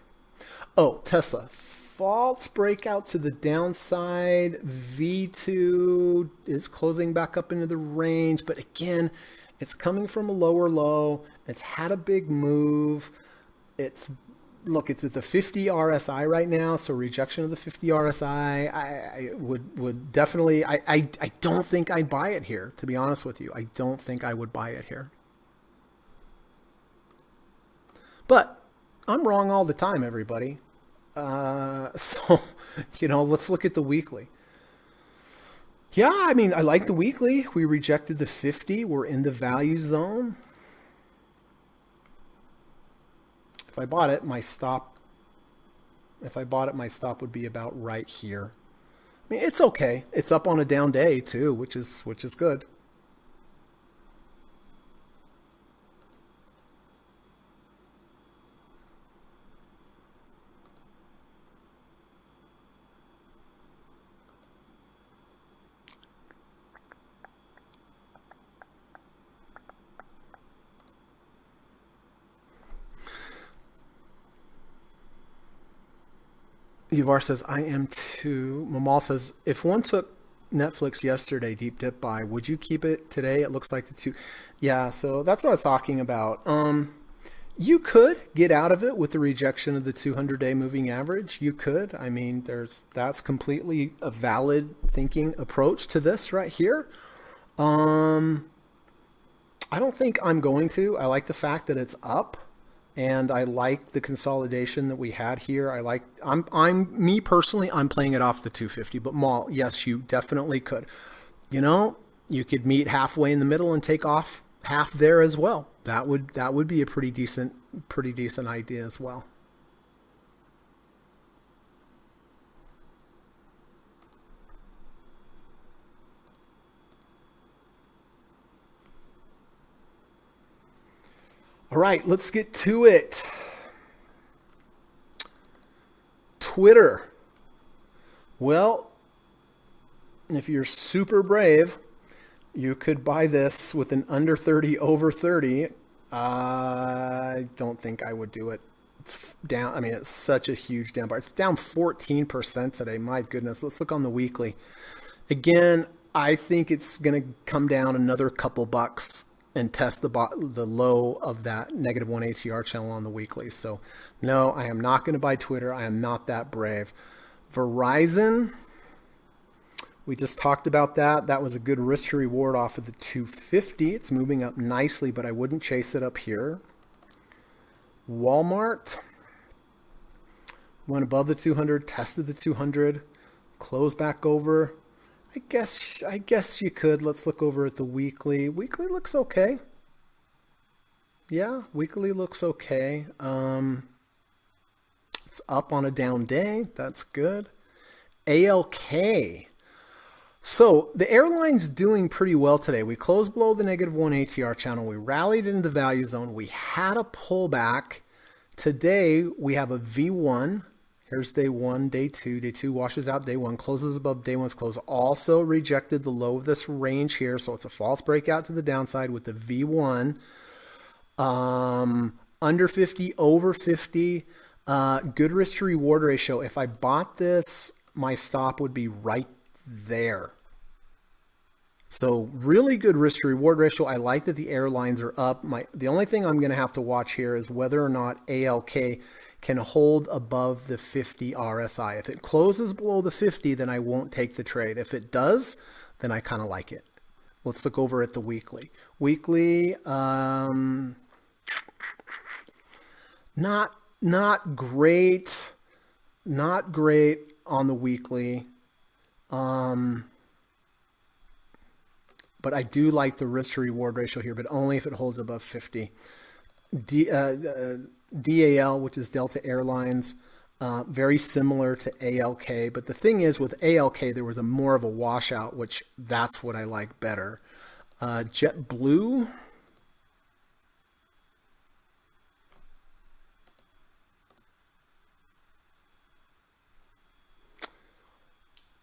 Oh, Tesla. False breakout to the downside. V2 is closing back up into the range, but again, it's coming from a lower low. It's had a big move. It's Look, it's at the 50 RSI right now, so rejection of the 50 RSI. I would definitely. I don't think I'd buy it here. To be honest with you, I don't think I would buy it here. But I'm wrong all the time, everybody. So, let's look at the weekly. Yeah, I mean, I like the weekly. We rejected the 50. We're in the value zone. If I bought it, my stop. If I bought it, my stop would be about right here. I mean, it's okay. It's up on a down day too, which is good. Yuvar says, I am too. Mamal says, if one took Netflix yesterday, deep dip buy, would you keep it today? It looks like the two. Yeah, so that's what I was talking about. You could get out of it with the rejection of the 200-day moving average. You could. I mean, that's completely a valid thinking approach to this right here. Um, I don't think I'm going to. I like the fact that it's up, and I like the consolidation that we had here. I'm me personally, I'm playing it off the 250, but Maul, yes, you definitely could. You know, you could meet halfway in the middle and take off half there as well. That would be a pretty decent idea as well. All right, let's get to it. Twitter. Well, if you're super brave, you could buy this with an under 30, over 30. I don't think I would do it. It's down. I mean, it's such a huge down bar. It's down 14% today. My goodness. Let's look on the weekly. Again, I think it's going to come down another couple bucks and test the low of that -1 ATR channel on the weekly. So, no, I am not going to buy Twitter. I am not that brave. Verizon, we just talked about that. That was a good risk to reward off of the 250. It's moving up nicely, but I wouldn't chase it up here. Walmart went above the 200, tested the 200, closed back over. I guess you could. Let's look over at the weekly. Weekly looks okay. Yeah, weekly looks okay. It's up on a down day. That's good. ALK. So the airline's doing pretty well today. We closed below the -1 ATR channel. We rallied into the value zone. We had a pullback. Today we have a V1. Here's day one, day two. Day two washes out day one, closes above day one's close. Also rejected the low of this range here. So it's a false breakout to the downside with the V1. Under 50, over 50. Good risk to reward ratio. If I bought this, my stop would be right there. So really good risk to reward ratio. I like that the airlines are up. The only thing I'm going to have to watch here is whether or not ALK can hold above the 50 RSI. If it closes below the 50, then I won't take the trade. If it does, then I kind of like it. Let's look over at the weekly. Weekly, not great. Not great on the weekly. But I do like the risk to reward ratio here, but only if it holds above 50. DAL, which is Delta Airlines, very similar to ALK. But the thing is, with ALK, there was a more of a washout, which that's what I like better. JetBlue.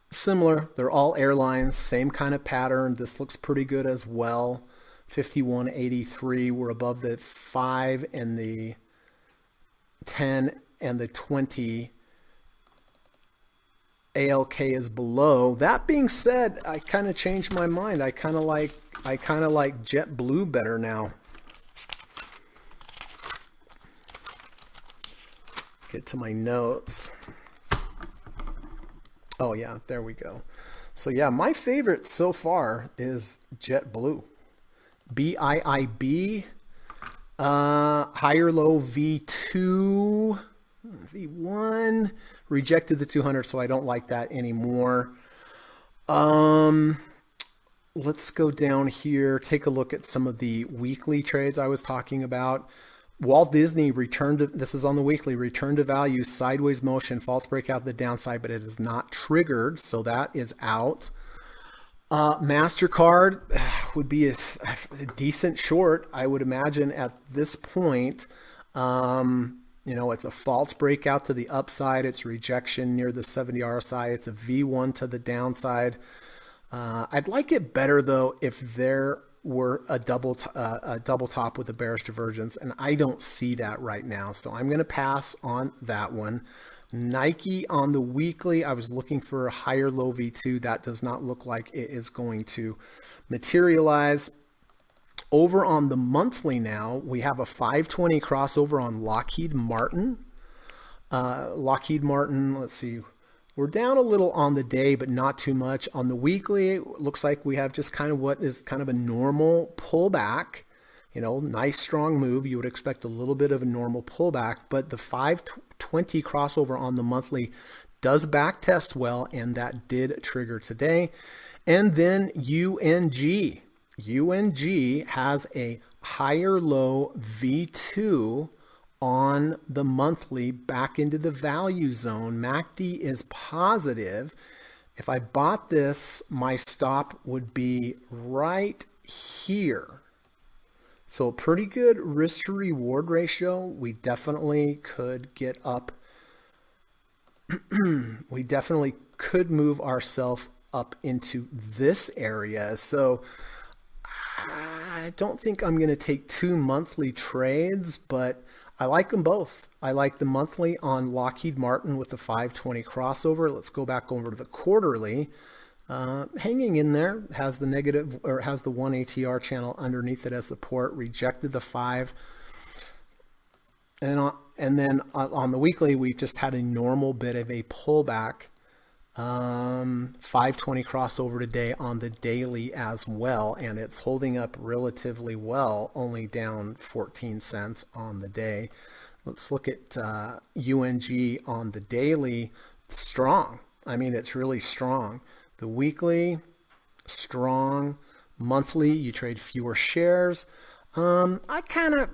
Similar. They're all airlines, same kind of pattern. This looks pretty good as well. 51.83. We're above the 5 and the 10, and the 20 ALK is below. That being said, I kind of changed my mind. I kind of like JetBlue better now. Get to my notes. Oh yeah, there we go. So yeah, my favorite so far is JetBlue. BIIB, higher low V2, V1, rejected the 200, so I don't like that anymore. Let's go down here, take a look at some of the weekly trades I was talking about. Walt Disney returned to, this is on the weekly, return to value, sideways motion, false breakout to the downside, but it is not triggered, so that is out. MasterCard would be a decent short, I would imagine at this point. You know, it's a false breakout to the upside. It's rejection near the 70 RSI. It's a V1 to the downside. I'd like it better though if there were a double top with a bearish divergence, and I don't see that right now. So I'm going to pass on that one. Nike on the weekly, I was looking for a higher low V2. That does not look like it is going to materialize. Over on the monthly now, we have a 520 crossover on Lockheed Martin. Lockheed Martin, let's see, we're down a little on the day, but not too much. On the weekly, it looks like we have just kind of what is kind of a normal pullback. You know, nice strong move. You would expect a little bit of a normal pullback, but the 520 crossover on the monthly does back test well, and that did trigger today. And then UNG. UNG has a higher low V2 on the monthly back into the value zone. MACD is positive. If I bought this, my stop would be right here. So a pretty good risk to reward ratio. We definitely could get up. We definitely could move ourselves up into this area. So I don't think I'm going to take two monthly trades, but I like them both. I like the monthly on Lockheed Martin with the 520 crossover. Let's go back over to the quarterly. Hanging in there, has the negative, or has the 1 ATR channel underneath it as support, rejected the 5. And then on the weekly, we've just had a normal bit of a pullback. 520 crossover today on the daily as well, and it's holding up relatively well, only down 14 cents on the day. Let's look at UNG on the daily. Strong. I mean, it's really strong. The weekly, strong. Monthly, you trade fewer shares. I kind of,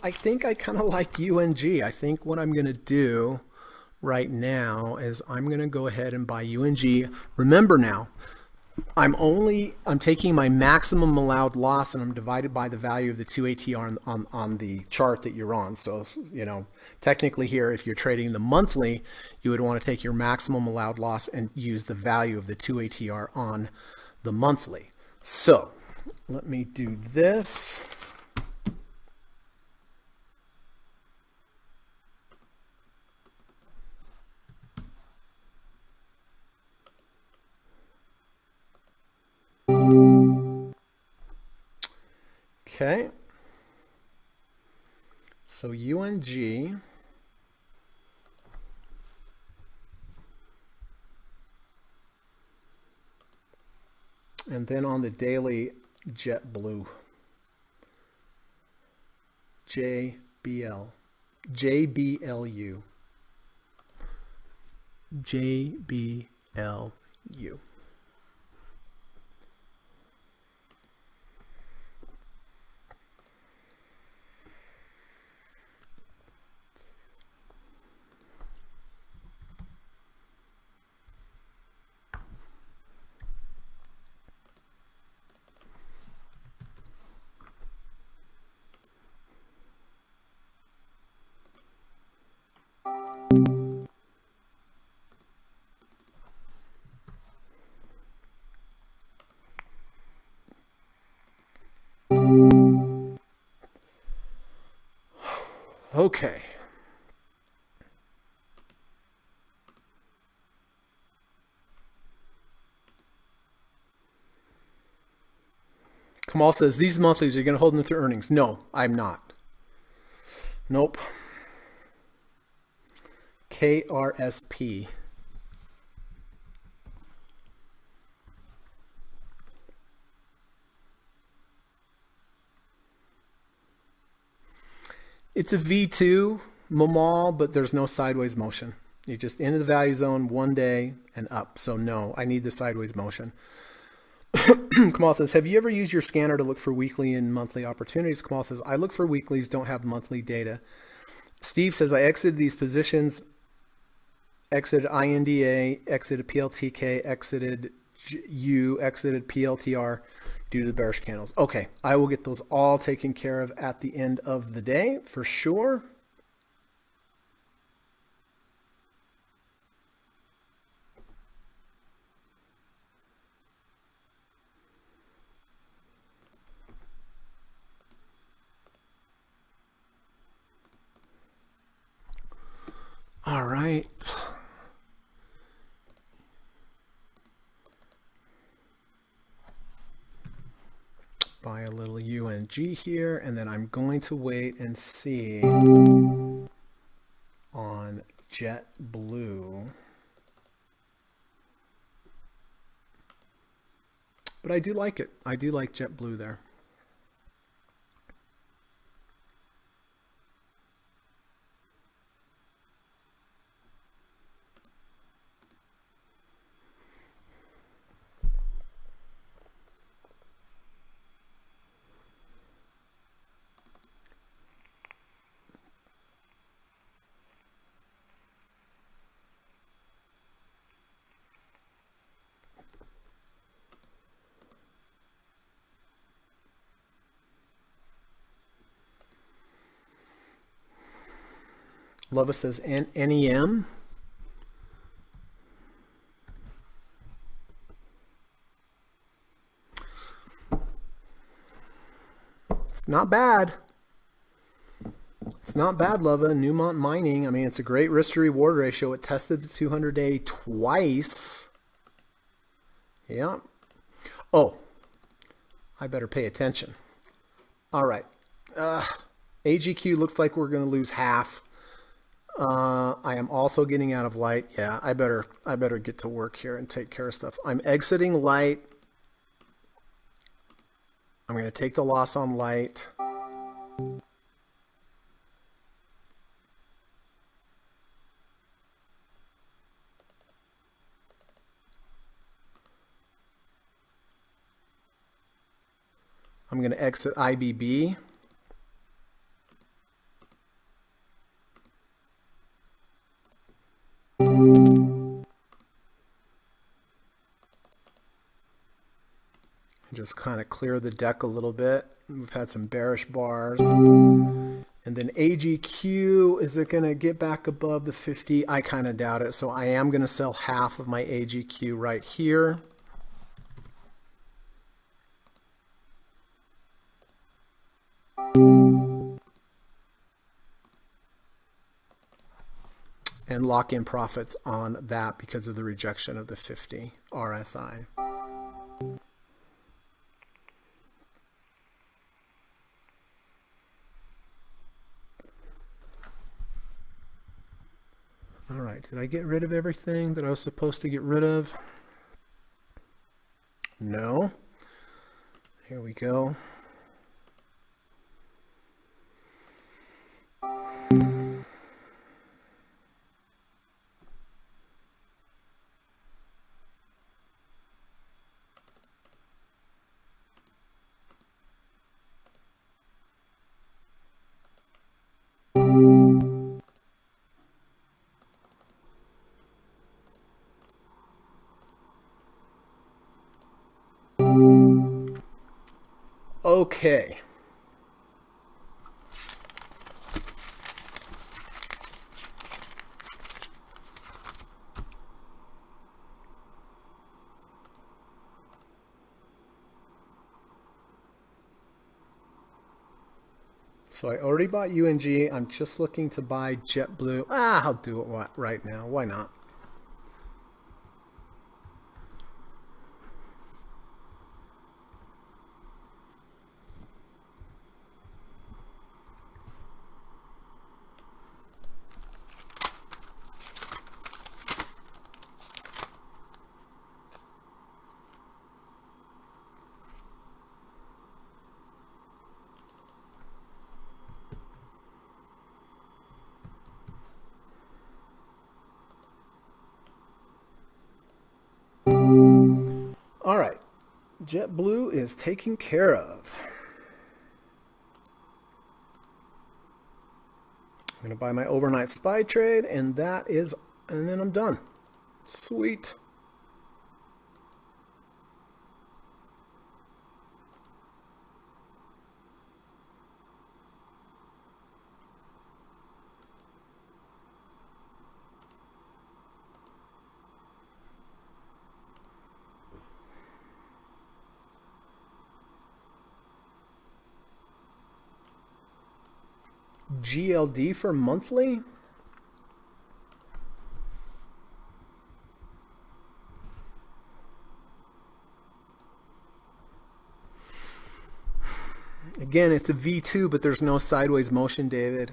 I think I kind of like UNG. I think what I'm going to do right now is I'm going to go ahead and buy UNG. Remember now, I'm taking my maximum allowed loss and I'm divided by the value of the 2 ATR on the chart that you're on. So, technically here, if you're trading the monthly, you would want to take your maximum allowed loss and use the value of the 2 ATR on the monthly. So let me do this. Okay, so UNG, and then on the daily, JetBlue, JBLU, JBLU. Okay, Kamal says, these monthlies, are you going to hold them through earnings? No, I'm not. Nope. KRSP. It's a V2 Mamal, but there's no sideways motion. You just into the value zone one day and up. So no, I need the sideways motion. Kamal says, have you ever used your scanner to look for weekly and monthly opportunities? Kamal says, I look for weeklies, don't have monthly data. Steve says, I exited these positions, exited INDA, exited PLTK, exited U, exited PLTR due to the bearish candles. Okay, I will get those all taken care of at the end of the day for sure. All right. Buy a little UNG here, and then I'm going to wait and see on JetBlue. But I do like it. I do like JetBlue there. Lova says NEM. It's not bad. It's not bad, Lova. Newmont Mining. I mean, it's a great risk to reward ratio. It tested the 200-day twice. Yeah. Oh, I better pay attention. All right. AGQ looks like we're going to lose half. I am also getting out of light. Yeah, I better get to work here and take care of stuff. I'm exiting light. I'm going to take the loss on light. I'm going to exit IBB. Just kind of clear the deck a little bit. We've had some bearish bars. And then AGQ, is it going to get back above the 50? I kind of doubt it. So I am going to sell half of my AGQ right here. And lock in profits on that because of the rejection of the 50 RSI. All right, did I get rid of everything that I was supposed to get rid of? No. Here we go. Okay. So I already bought UNG. I'm just looking to buy JetBlue. I'll do it right now. Why not? JetBlue is taken care of. I'm going to buy my overnight SPY trade, and then I'm done. Sweet. GLD for monthly? Again, it's a V2, but there's no sideways motion, David.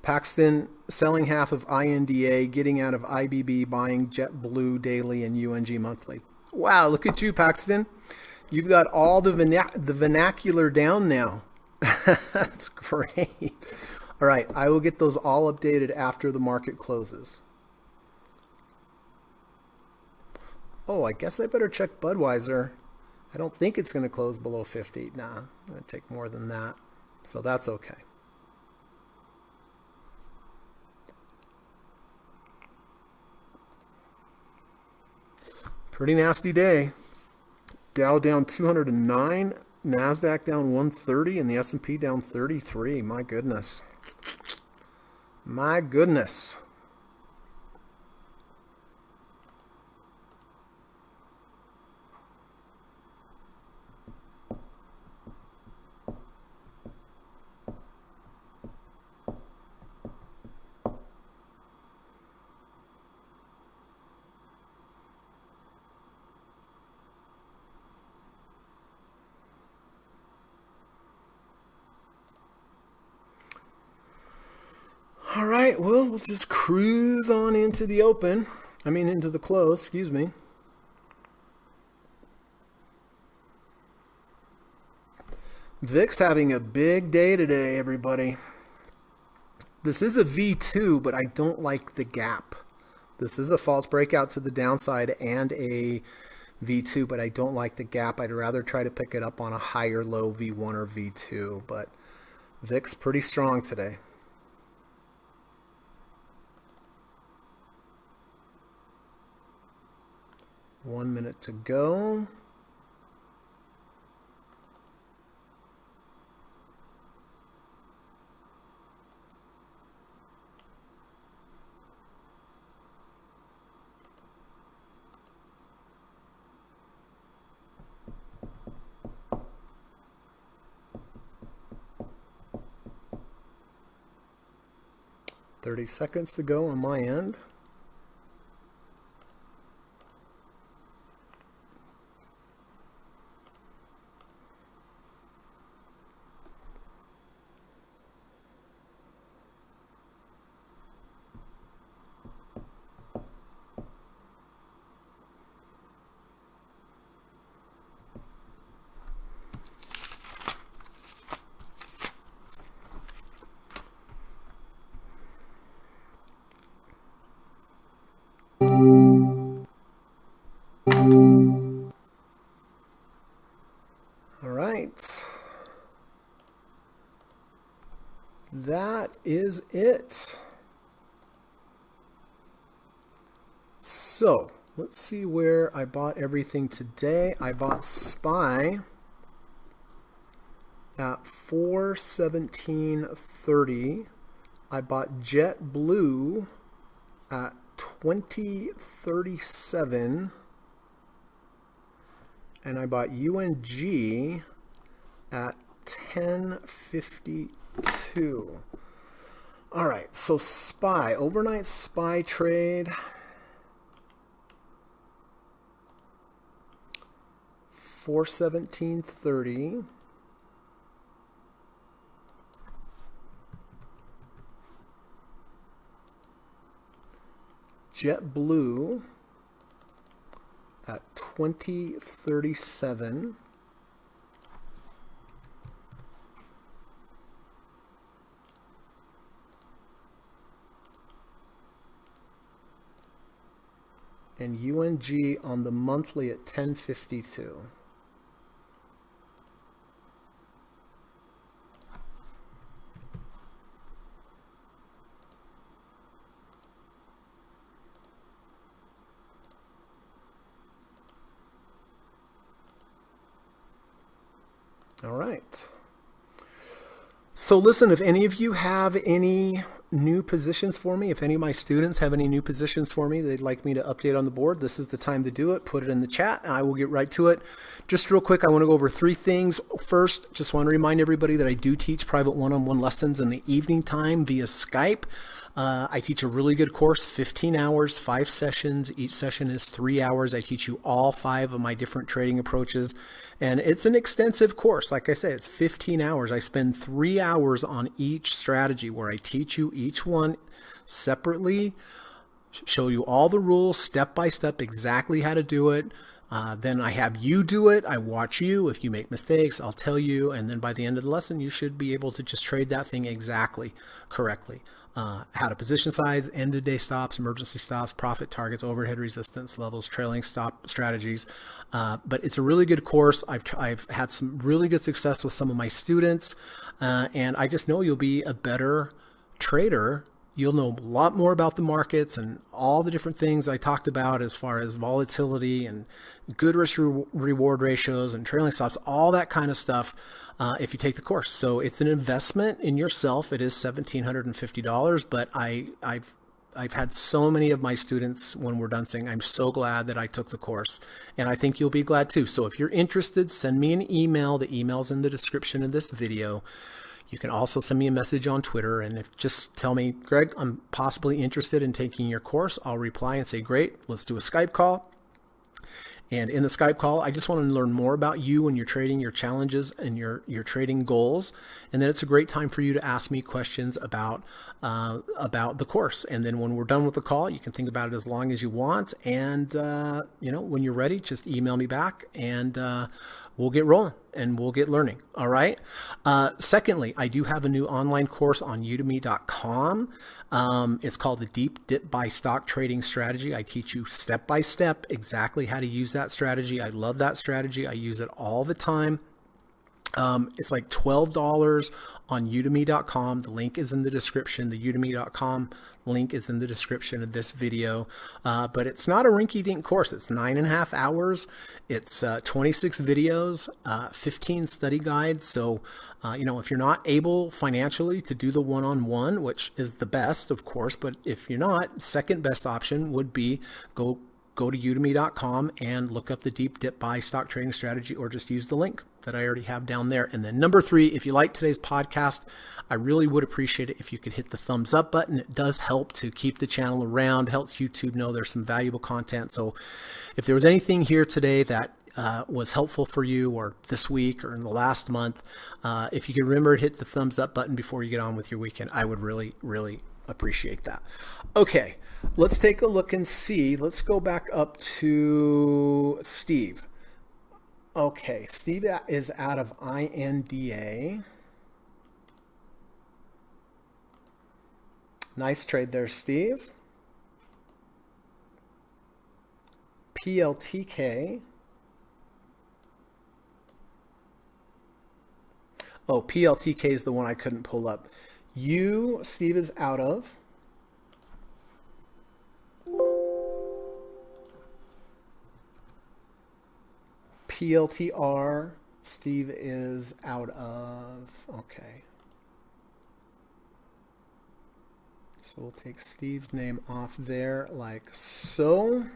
Paxton selling half of INDA, getting out of IBB, buying JetBlue daily and UNG monthly. Wow, look at you, Paxton. You've got all the vernacular down now. That's great. All right, I will get those all updated after the market closes. Oh, I guess I better check Budweiser. I don't think it's going to close below 50. Nah, I'm going to take more than that. So that's okay. Pretty nasty day. Dow down 209, NASDAQ down 130, and the S&P down 33. My goodness. My goodness. All right, well, we'll just cruise on into the open. Into the close, excuse me. VIX having a big day today, everybody. This is a V2, but I don't like the gap. This is a false breakout to the downside and a V2, but I don't like the gap. I'd rather try to pick it up on a higher low V1 or V2, but VIX pretty strong today. One minute to go. Thirty seconds to go on my end. All right. That is it. So let's see where I bought everything today. I bought SPY at 417.30. I bought JetBlue at 20.37. And I bought UNG at 10.52. All right, so SPY, overnight SPY trade. 417.30. JetBlue at 20.37. and UNG on the monthly at 1052. All right. So listen, if any of you have any new positions for me, if any of my students have any new positions for me they'd like me to update on the board, this is the time to do it. Put it in the chat and I will get right to it. Just real quick, I want to go over 3 things. First, just want to remind everybody that I do teach private one-on-one lessons in the evening time via Skype. I teach a really good course, 15 hours, 5 sessions. Each session is 3 hours. I teach you all 5 of my different trading approaches. And it's an extensive course. Like I said, it's 15 hours. I spend 3 hours on each strategy where I teach you each one separately, show you all the rules step by step, exactly how to do it. Then I have you do it. I watch you. If you make mistakes, I'll tell you. And then by the end of the lesson, you should be able to just trade that thing exactly correctly. How to position size, end of day stops, emergency stops, profit targets, overhead resistance levels, trailing stop strategies. But it's a really good course. I've had some really good success with some of my students. And I just know you'll be a better trader. You'll know a lot more about the markets and all the different things I talked about as far as volatility and good risk reward ratios and trailing stops, all that kind of stuff if you take the course. So it's an investment in yourself. It is $1,750, but I've had so many of my students when we're done saying, I'm so glad that I took the course, and I think you'll be glad too. So if you're interested, send me an email. The email's in the description of this video. You can also send me a message on Twitter, and just tell me, Greg, I'm possibly interested in taking your course. I'll reply and say, great, let's do a Skype call. And in the Skype call, I just want to learn more about you and your trading, your challenges, and your trading goals. And then it's a great time for you to ask me questions about the course. And then when we're done with the call, you can think about it as long as you want. And when you're ready, just email me back, and we'll get rolling and we'll get learning. All right. Secondly, I do have a new online course on udemy.com. It's called the Deep Dip Buy Stock Trading Strategy. I teach you step by step exactly how to use that strategy. I love that strategy. I use it all the time. It's like $12 on udemy.com. The link is in the description. The udemy.com link is in the description of this video. But it's not a rinky-dink course. It's 9.5 hours. It's 26 videos, 15 study guides. So, if you're not able financially to do the one-on-one, which is the best, of course, but if you're not, second best option would be go to udemy.com and look up the Deep Dip Buy Stock Trading Strategy, or just use the link that I already have down there. And then number 3, if you like today's podcast, I really would appreciate it if you could hit the thumbs up button. It does help to keep the channel around, helps YouTube know there's some valuable content. So if there was anything here today that was helpful for you, or this week or in the last month, if you could remember to hit the thumbs up button before you get on with your weekend, I would really, really appreciate that. Okay, let's take a look and see. Let's go back up to Steve. Okay, Steve is out of INDA. Nice trade there, Steve. PLTK. Oh, PLTK is the one I couldn't pull up. Steve is out of. PLTR, Steve is out of. Okay. So we'll take Steve's name off there like so.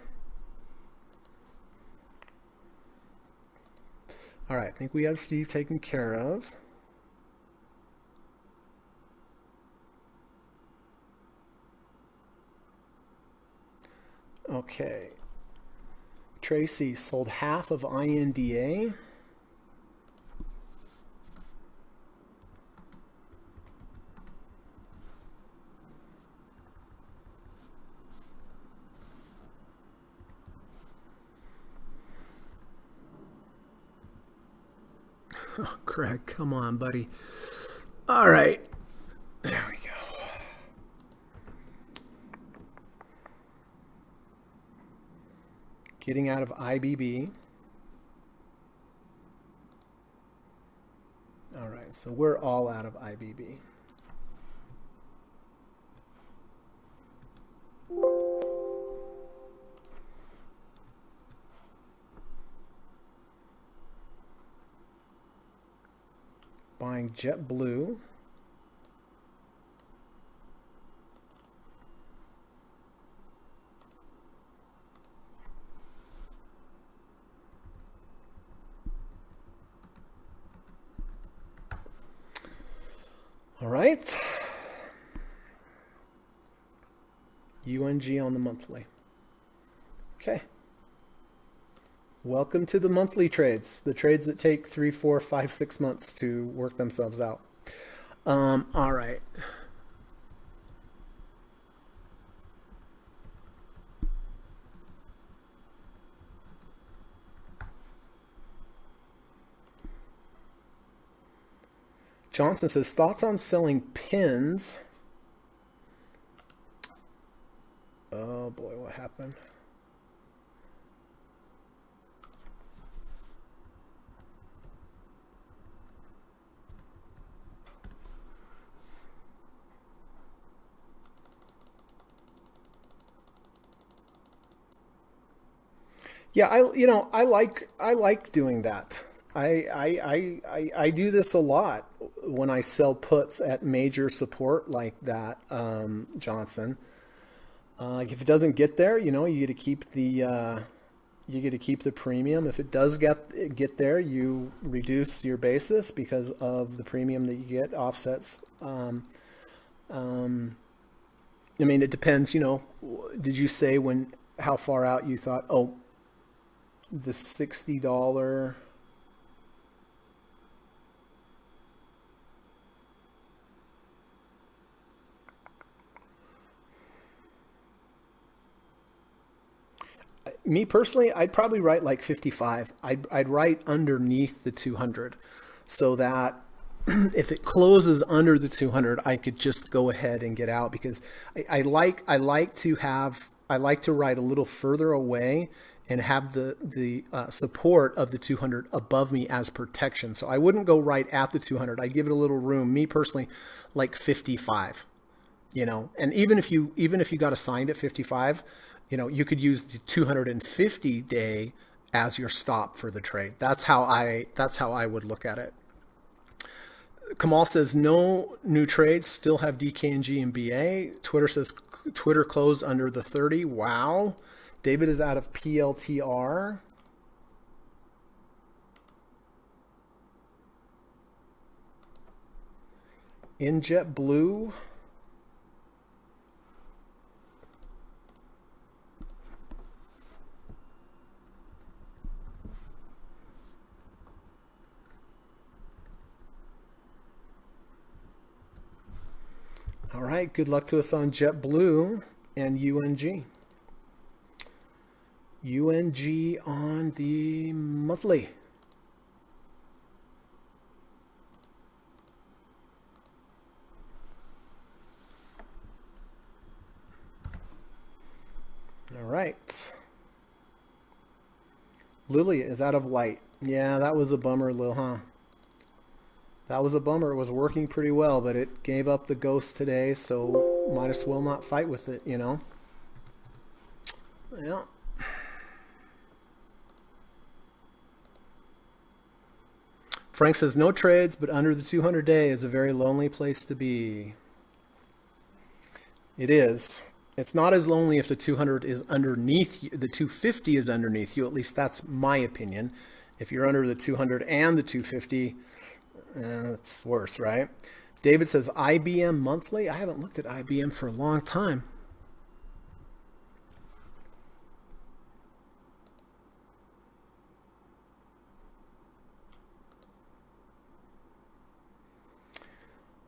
All right, I think we have Steve taken care of. Okay. Tracy sold half of INDA. Oh, Craig, come on, buddy. All right. There we go. getting out of IBB. All right, so we're all out of IBB. Buying JetBlue. All right. UNG on the monthly. Okay. Welcome to the monthly trades, the trades that take 3, 4, 5, 6 months to work themselves out. All right. Johnson says, thoughts on selling pins? Oh boy, what happened? Yeah, I like doing that. I do this a lot when I sell puts at major support like that, Johnson. If it doesn't get there, you get to keep the premium. If it does get there, you reduce your basis because of the premium that you get offsets. I mean, it depends. Did you say how far out you thought? Oh, the $60. Me personally, I'd probably write like 55. I'd write underneath the 200 so that if it closes under the 200, I could just go ahead and get out because I like to write a little further away and have the support of the 200 above me as protection. So I wouldn't go right at the 200. I'd give it a little room. Me personally, like 55. And even if you got assigned at 55, you could use the 250 day as your stop for the trade. That's how I would look at it. Kamal says no new trades, still have DKNG and BA. Twitter says Twitter closed under the 30. Wow. David is out of PLTR. In JetBlue. All right, good luck to us on JetBlue and UNG. UNG on the monthly. All right. Lily is out of light. Yeah, that was a bummer, Lil, huh? That was a bummer. It was working pretty well, but it gave up the ghost today, so might as well not fight with it, Yeah. Frank says, no trades, but under the 200 day is a very lonely place to be. It is. It's not as lonely if the 200 is underneath you, the 250 is underneath you. At least that's my opinion. If you're under the 200 and the 250, it's worse, right? David says, IBM monthly. I haven't looked at IBM for a long time.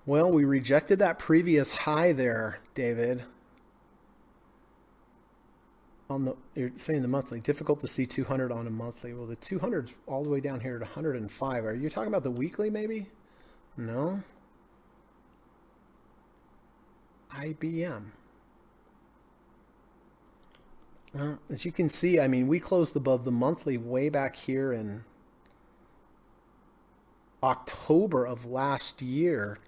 Well, we rejected that previous high there, David. You're saying the monthly. Difficult to see 200 on a monthly. Well, the 200's all the way down here at 105. Are you talking about the weekly maybe? No. IBM. Well, as you can see, I mean, we closed above the monthly way back here in October of last year.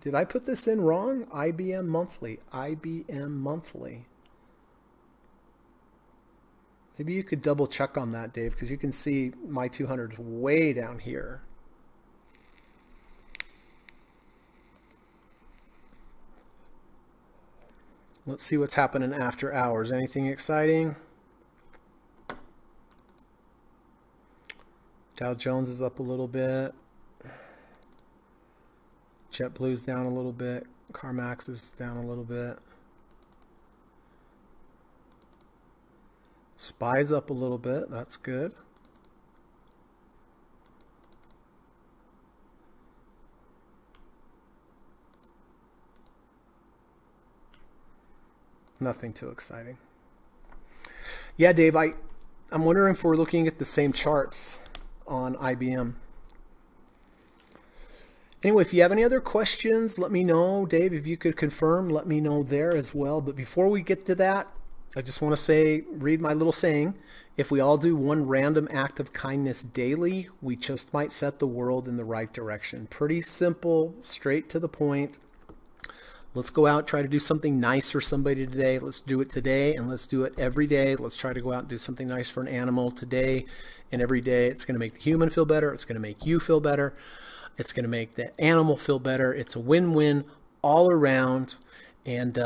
Did I put this in wrong? IBM monthly, IBM monthly. Maybe you could double check on that, Dave, because you can see my 200 is way down here. Let's see what's happening after hours. Anything exciting? Dow Jones is up a little bit. JetBlue's down a little bit. CarMax is down a little bit. SPY's up a little bit. That's good. Nothing too exciting. Yeah, Dave, I'm wondering if we're looking at the same charts on IBM. Anyway, if you have any other questions, let me know. Dave, if you could confirm, let me know there as well. But before we get to that, I just want to read my little saying. If we all do one random act of kindness daily, we just might set the world in the right direction. Pretty simple, straight to the point. Let's go out, try to do something nice for somebody today. Let's do it today, and let's do it every day. Let's try to go out and do something nice for an animal today and every day. It's going to make the human feel better. It's going to make you feel better. It's going to make the animal feel better. It's a win-win all around, and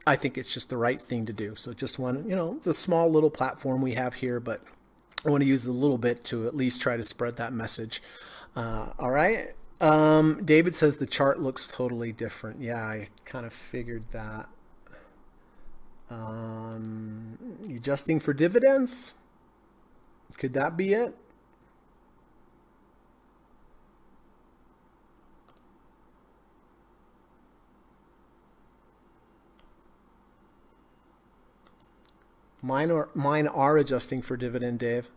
I think it's just the right thing to do. So just want to, it's a small little platform we have here, but I want to use it a little bit to at least try to spread that message. All right. David says the chart looks totally different. Yeah, I kind of figured that. Adjusting for dividends? Could that be it? Mine are adjusting for dividend, Dave.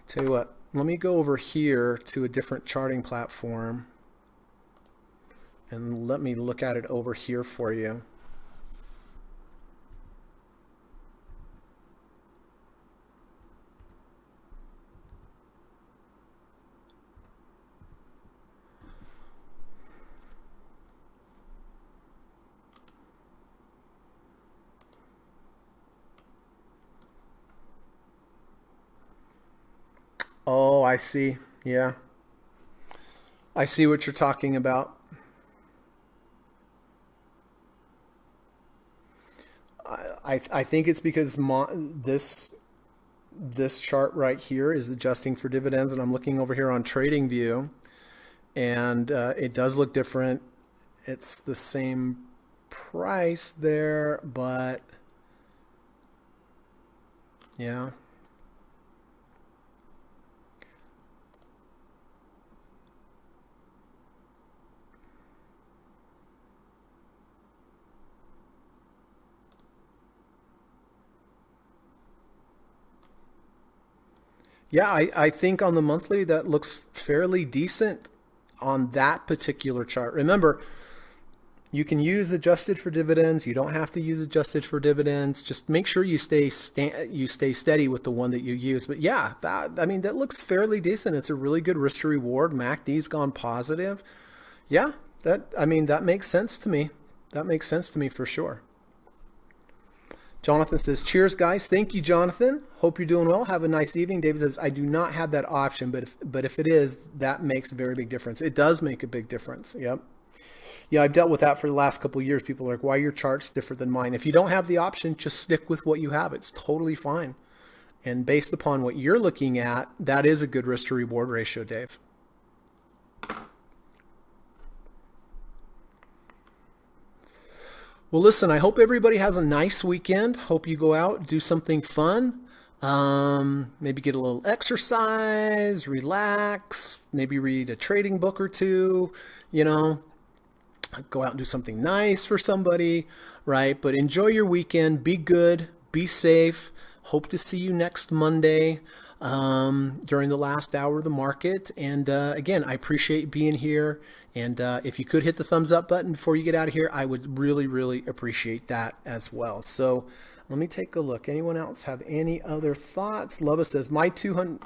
Tell you what, let me go over here to a different charting platform and let me look at it over here for you. Oh, I see. Yeah. I see what you're talking about. I think it's because this chart right here is adjusting for dividends, and I'm looking over here on TradingView, and it does look different. It's the same price there, but yeah. Yeah, I think on the monthly that looks fairly decent on that particular chart. Remember, you can use adjusted for dividends. You don't have to use adjusted for dividends. Just make sure you stay steady with the one that you use. But yeah, that looks fairly decent. It's a really good risk to reward. MACD's gone positive. Yeah, that makes sense to me. That makes sense to me for sure. Jonathan says, cheers, guys. Thank you, Jonathan. Hope you're doing well. Have a nice evening. David says, I do not have that option, but if it is, that makes a very big difference. It does make a big difference. Yep. Yeah, I've dealt with that for the last couple of years. People are like, why are your charts different than mine? If you don't have the option, just stick with what you have. It's totally fine. And based upon what you're looking at, that is a good risk to reward ratio, Dave. Well, listen, I hope everybody has a nice weekend. Hope you go out, do something fun. Maybe get a little exercise, relax, maybe read a trading book or two, go out and do something nice for somebody, right? But enjoy your weekend. Be good, be safe. Hope to see you next Monday. during the last hour of the market. And again, I appreciate being here. And if you could hit the thumbs up button before you get out of here, I would really, really appreciate that as well. So let me take a look. Anyone else have any other thoughts? Lova says, my 200...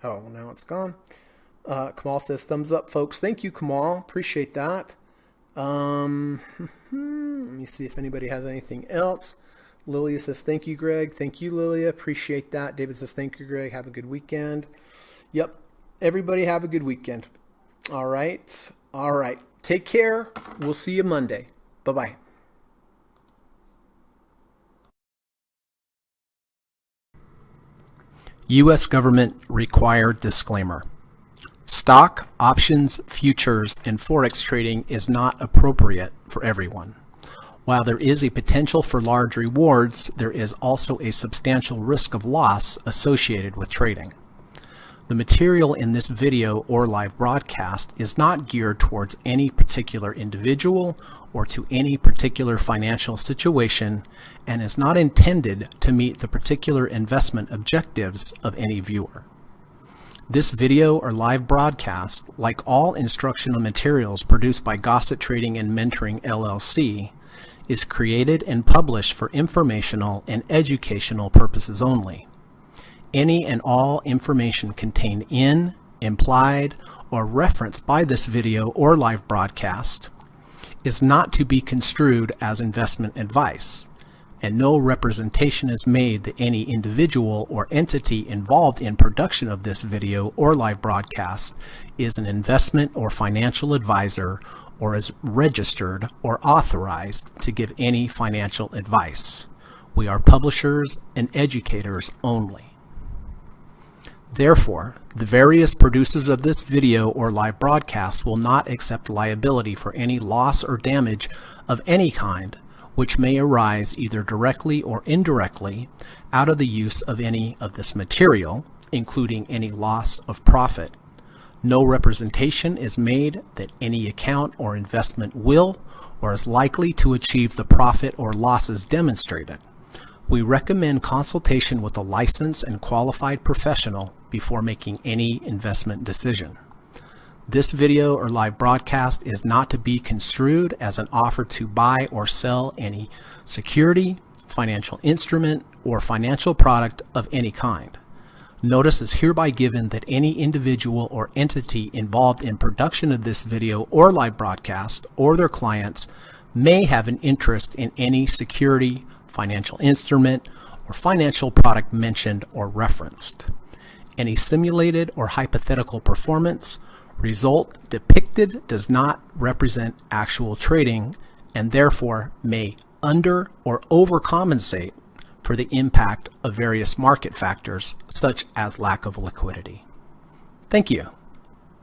Oh, now it's gone. Kamal says, thumbs up, folks. Thank you, Kamal. Appreciate that. Let me see if anybody has anything else. Lilia says, thank you, Greg. Thank you, Lilia. Appreciate that. David says, thank you, Greg. Have a good weekend. Yep. Everybody have a good weekend. All right. All right. Take care. We'll see you Monday. Bye-bye. U.S. government required disclaimer. Stock, options, futures, and Forex trading is not appropriate for everyone. While there is a potential for large rewards, there is also a substantial risk of loss associated with trading. The material in this video or live broadcast is not geared towards any particular individual or to any particular financial situation and is not intended to meet the particular investment objectives of any viewer. This video or live broadcast, like all instructional materials produced by Gossett Trading and Mentoring LLC, is created and published for informational and educational purposes only. Any and all information contained in, implied, or referenced by this video or live broadcast is not to be construed as investment advice, and no representation is made that any individual or entity involved in production of this video or live broadcast is an investment or financial advisor or is registered or authorized to give any financial advice. We are publishers and educators only. Therefore, the various producers of this video or live broadcast will not accept liability for any loss or damage of any kind which may arise either directly or indirectly out of the use of any of this material, including any loss of profit. No representation is made that any account or investment will or is likely to achieve the profit or losses demonstrated. We recommend consultation with a licensed and qualified professional before making any investment decision. This video or live broadcast is not to be construed as an offer to buy or sell any security, financial instrument, or financial product of any kind. Notice is hereby given that any individual or entity involved in production of this video or live broadcast or their clients may have an interest in any security, financial instrument, or financial product mentioned or referenced. Any simulated or hypothetical performance result depicted does not represent actual trading and therefore may under or overcompensate for the impact of various market factors such as lack of liquidity. Thank you.